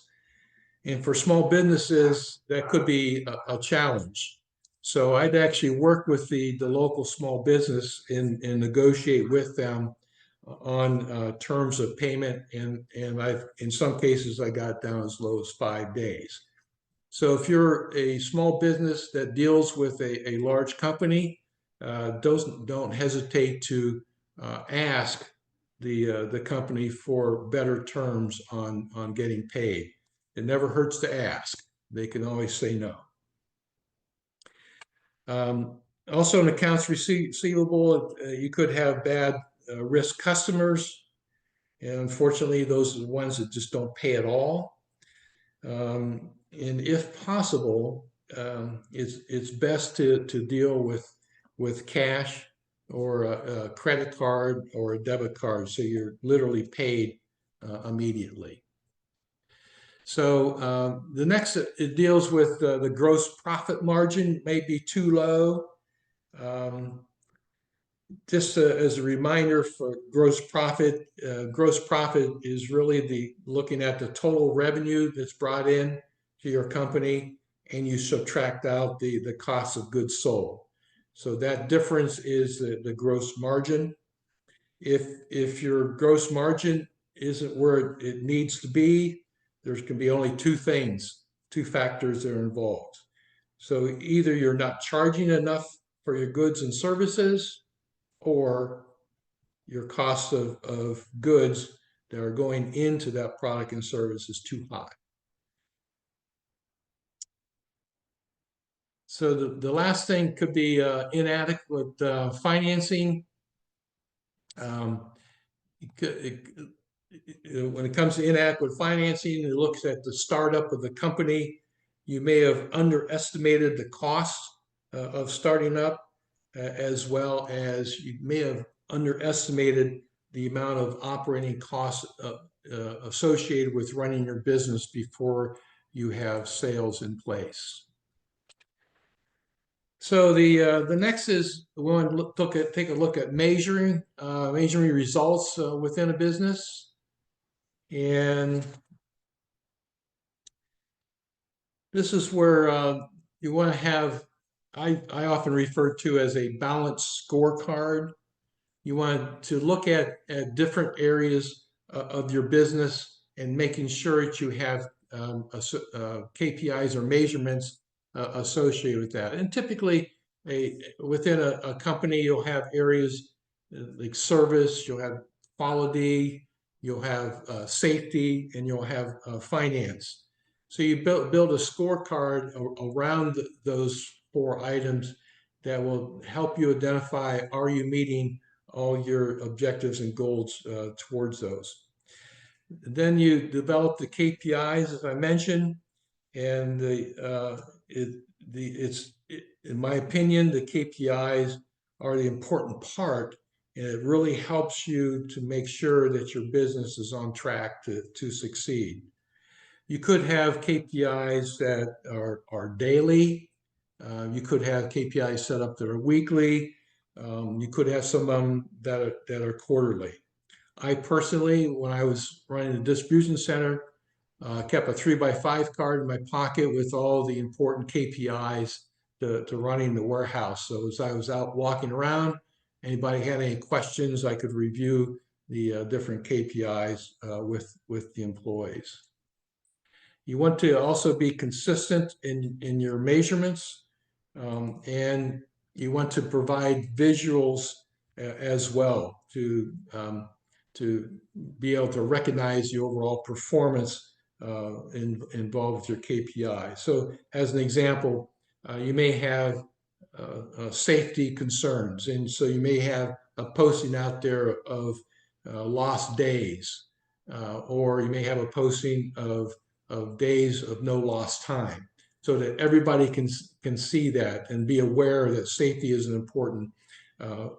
And for small businesses, that could be a challenge. So I'd actually work with the local small business and negotiate with them on terms of payment. And in some cases, I got down as low as 5 days. So if you're a small business that deals with a large company, don't hesitate to ask the company for better terms on getting paid. It never hurts to ask. They can always say no. Also, in accounts receivable, you could have bad risk customers. And unfortunately, those are the ones that just don't pay at all. And if possible, it's best to deal with cash or a credit card or a debit card, so you're literally paid immediately. So the next, it deals with the gross profit margin may be too low. Just as a reminder for gross profit is really looking at the total revenue that's brought in to your company, and you subtract out the cost of goods sold. So that difference is the gross margin. If your gross margin isn't where it needs to be, there can be only two factors that are involved. So either you're not charging enough for your goods and services, or your cost of goods that are going into that product and service is too high. So the last thing could be inadequate financing. When it comes to inadequate financing, it looks at the startup of the company. You may have underestimated the cost of starting up, as well as you may have underestimated the amount of operating costs associated with running your business before you have sales in place. So the next is we want to take a look at measuring results within a business. And this is where you want to have, I often refer to as a balanced scorecard. You want to look at different areas of your business and making sure that you have KPIs or measurements associated with that. And typically, within a company, you'll have areas like service, you'll have quality, you'll have safety, and you'll have finance. So you build a scorecard around those 4 items, that will help you identify, are you meeting all your objectives and goals towards those. Then you develop the KPIs, as I mentioned, and in my opinion, the KPIs are the important part, and it really helps you to make sure that your business is on track to succeed. You could have KPIs that are daily. You could have KPIs set up that are weekly. You could have some of them that are quarterly. I personally, when I was running the distribution center, kept a 3x5 card in my pocket with all the important KPIs to running the warehouse. So as I was out walking around, anybody had any questions, I could review the different KPIs with the employees. You want to also be consistent in your measurements, and you want to provide visuals as well to be able to recognize the overall performance involved with your KPI. So as an example, you may have safety concerns, and so you may have a posting out there of lost days, or you may have a posting of days of no lost time, so that everybody can see that and be aware that safety is an important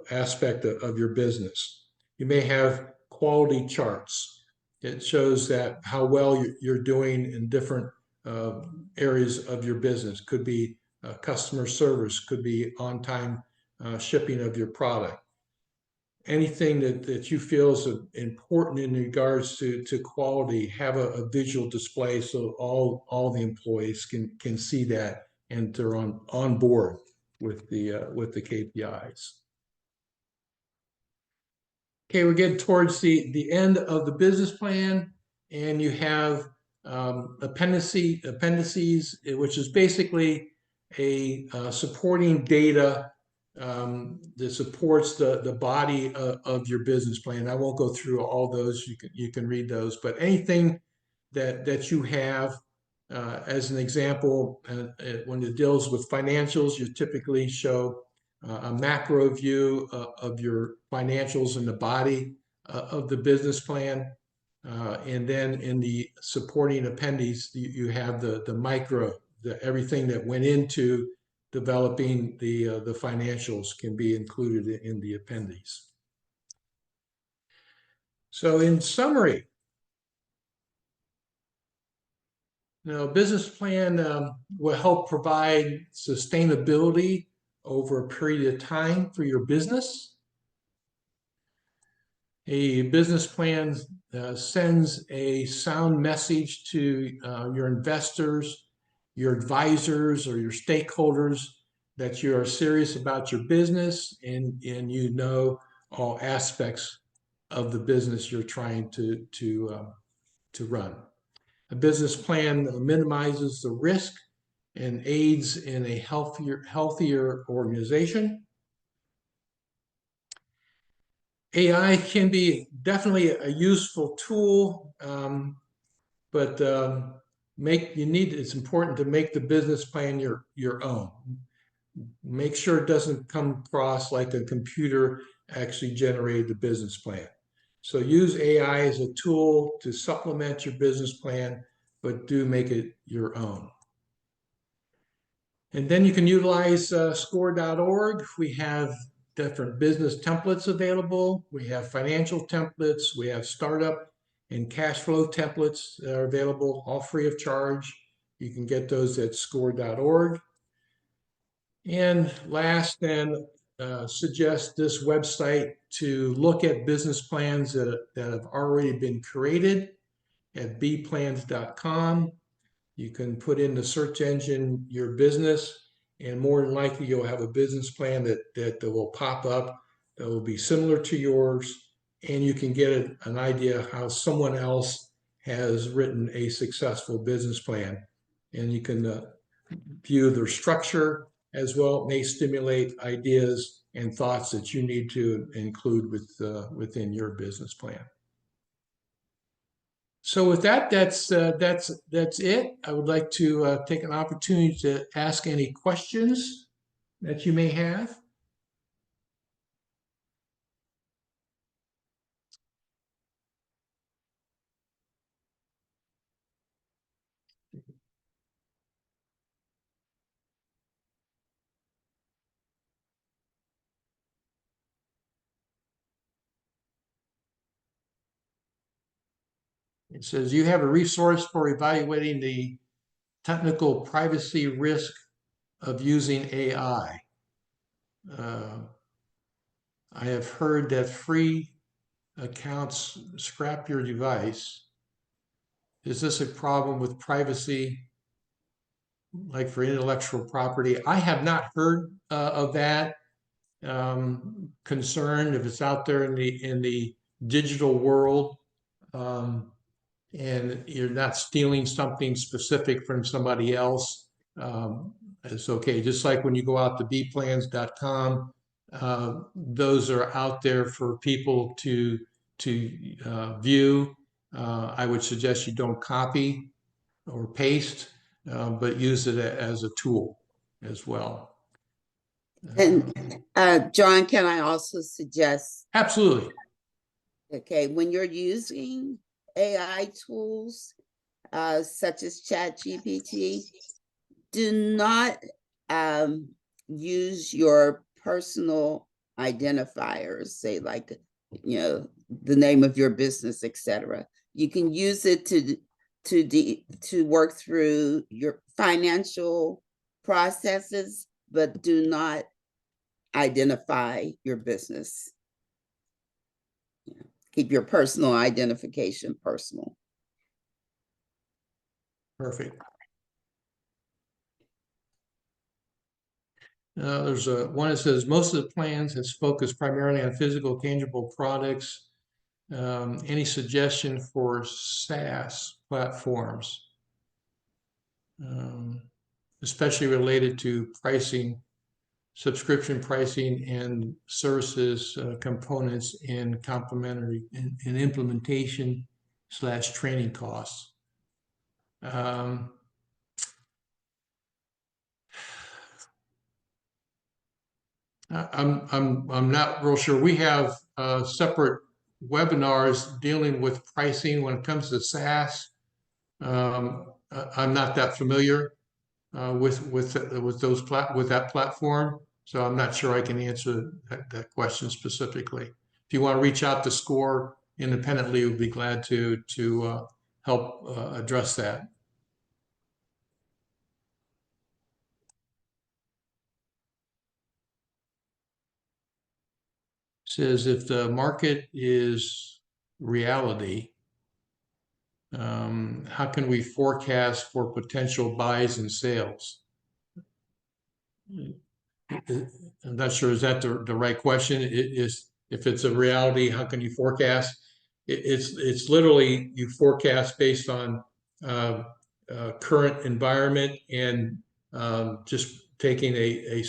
aspect of your business. You may have quality charts. It shows that how well you're doing in different areas of your business. Could be customer service, could be on-time shipping of your product. Anything that you feel is important in regards to quality, have a visual display so all the employees can see that and they're on board with the KPIs. Okay, we're getting towards the end of the business plan, and you have appendices, which is basically a supporting data that supports the body of your business plan. I won't go through all those. You can read those, but anything that you have, as an example, when it deals with financials, you typically show a macro view of your financials in the body of the business plan. And then in the supporting appendix, you have the micro, everything that went into developing the financials can be included in the appendix. So in summary, business plan will help provide sustainability over a period of time for your business. A business plan sends a sound message to your investors, your advisors, or your stakeholders that you are serious about your business and you know all aspects of the business you're trying to run. A business plan minimizes the risk and aids in a healthier organization. AI can be definitely a useful tool, but it's important to make the business plan your own. Make sure it doesn't come across like a computer actually generated the business plan. So use AI as a tool to supplement your business plan, but do make it your own. And then you can utilize score.org. We have different business templates available. We have financial templates. We have startup and cash flow templates that are available, all free of charge. You can get those at score.org. And last, then, suggest this website to look at business plans that have already been created at bplans.com. You can put in the search engine your business, and more than likely you'll have a business plan that will pop up that will be similar to yours, and you can get an idea how someone else has written a successful business plan. And you can view their structure as well. It may stimulate ideas and thoughts that you need to include within your business plan. So with that, that's it. I would like to take an opportunity to ask any questions that you may have? It says you have a resource for evaluating the technical privacy risk of using AI. I have heard that free accounts scrap your device. Is this a problem with privacy, like for intellectual property? I have not heard of that concern. If it's out there in the digital world, and you're not stealing something specific from somebody else, it's okay. Just like when you go out to bplans.com, those are out there for people to view. I would suggest you don't copy or paste, but use it as a tool as well. And John, can I also suggest, Absolutely. okay, when you're using AI tools such as ChatGPT, do not use your personal identifiers, say like, you know, the name of your business, etc. You can use it to work through your financial processes, but do not identify your business. Keep your personal identification personal. Perfect. There's one that says most of the plans has focused primarily on physical tangible products. Any suggestion for SaaS platforms, especially related to pricing, subscription pricing, and services components in complementary and implementation / training costs? I'm not real sure. We have separate webinars dealing with pricing when it comes to SaaS. I'm not that familiar with that platform, so I'm not sure I can answer that question specifically. If you want to reach out to SCORE independently, we'd be glad to help address that. Says if the market is reality, how can we forecast for potential buys and sales? I'm not sure, is that the right question? It is, if it's a reality, how can you forecast? It's literally you forecast based on current environment and just taking a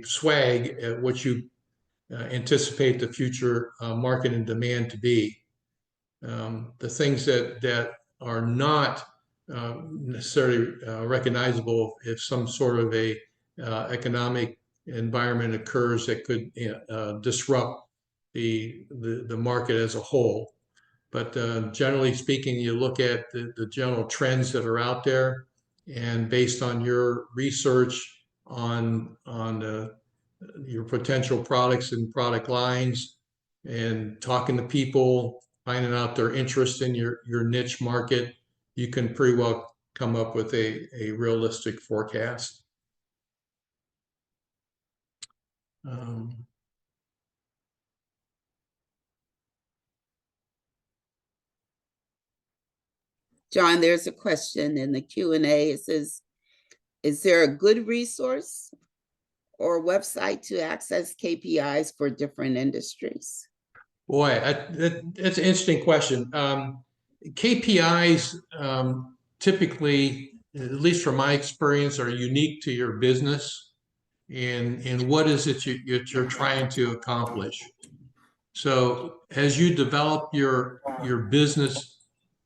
swag at what you anticipate the future market and demand to be. The things that are not necessarily recognizable if some sort of a economic environment occurs that could disrupt the market as a whole. But generally speaking, you look at the general trends that are out there, and based on your research on your potential products and product lines, and talking to people, finding out their interest in your niche market, you can pretty well come up with a realistic forecast. John, there's a question in the Q&A. It says, is there a good resource or website to access KPIs for different industries? Boy, that's an interesting question. KPIs typically, at least from my experience, are unique to your business and what is it you're trying to accomplish. So as you develop your business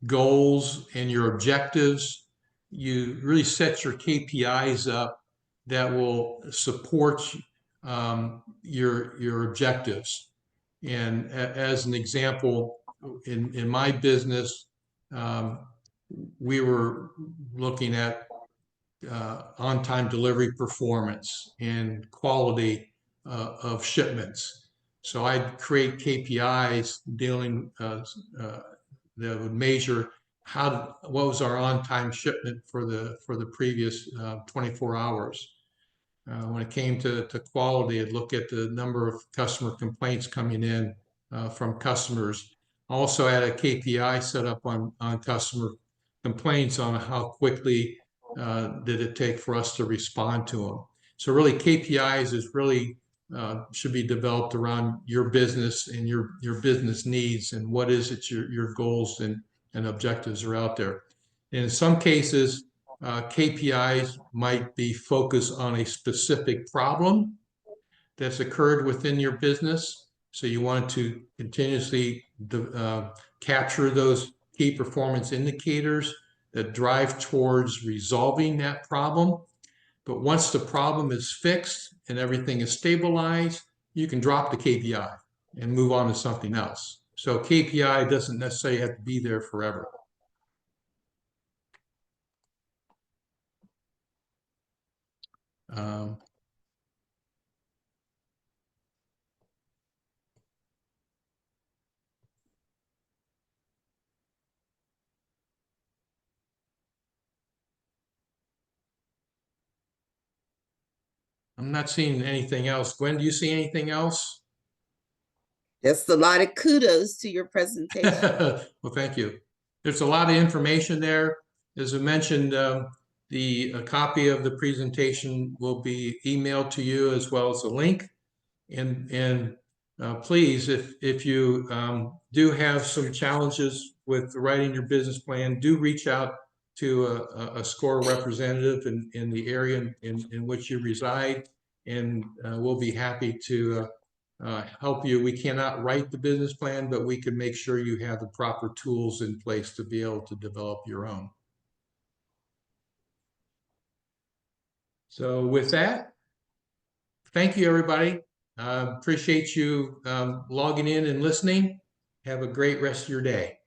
goals and your objectives, you really set your KPIs up that will support your objectives. And as an example, in my business, we were looking at on-time delivery performance and quality of shipments. So I'd create KPIs dealing that would measure what was our on-time shipment for the previous 24 hours. When it came to quality, I'd look at the number of customer complaints coming in from customers. Also had a KPI set up on customer complaints on how quickly did it take for us to respond to them. So really KPIs is really should be developed around your business and your business needs and what is it your goals and objectives are out there. And in some cases, KPIs might be focused on a specific problem that's occurred within your business. So you want to continuously capture those key performance indicators that drive towards resolving that problem. But once the problem is fixed and everything is stabilized, you can drop the KPI and move on to something else. So KPI doesn't necessarily have to be there forever. I'm not seeing anything else. Gwen, do you see anything else? Just a lot of kudos to your presentation. Well, thank you. There's a lot of information there. As I mentioned, a copy of the presentation will be emailed to you as well as a link. And please, if you do have some challenges with writing your business plan, do reach out to a SCORE representative in the area in which you reside, and we'll be happy to help you. We cannot write the business plan, but we can make sure you have the proper tools in place to be able to develop your own. So with that, thank you, everybody. Appreciate you logging in and listening. Have a great rest of your day.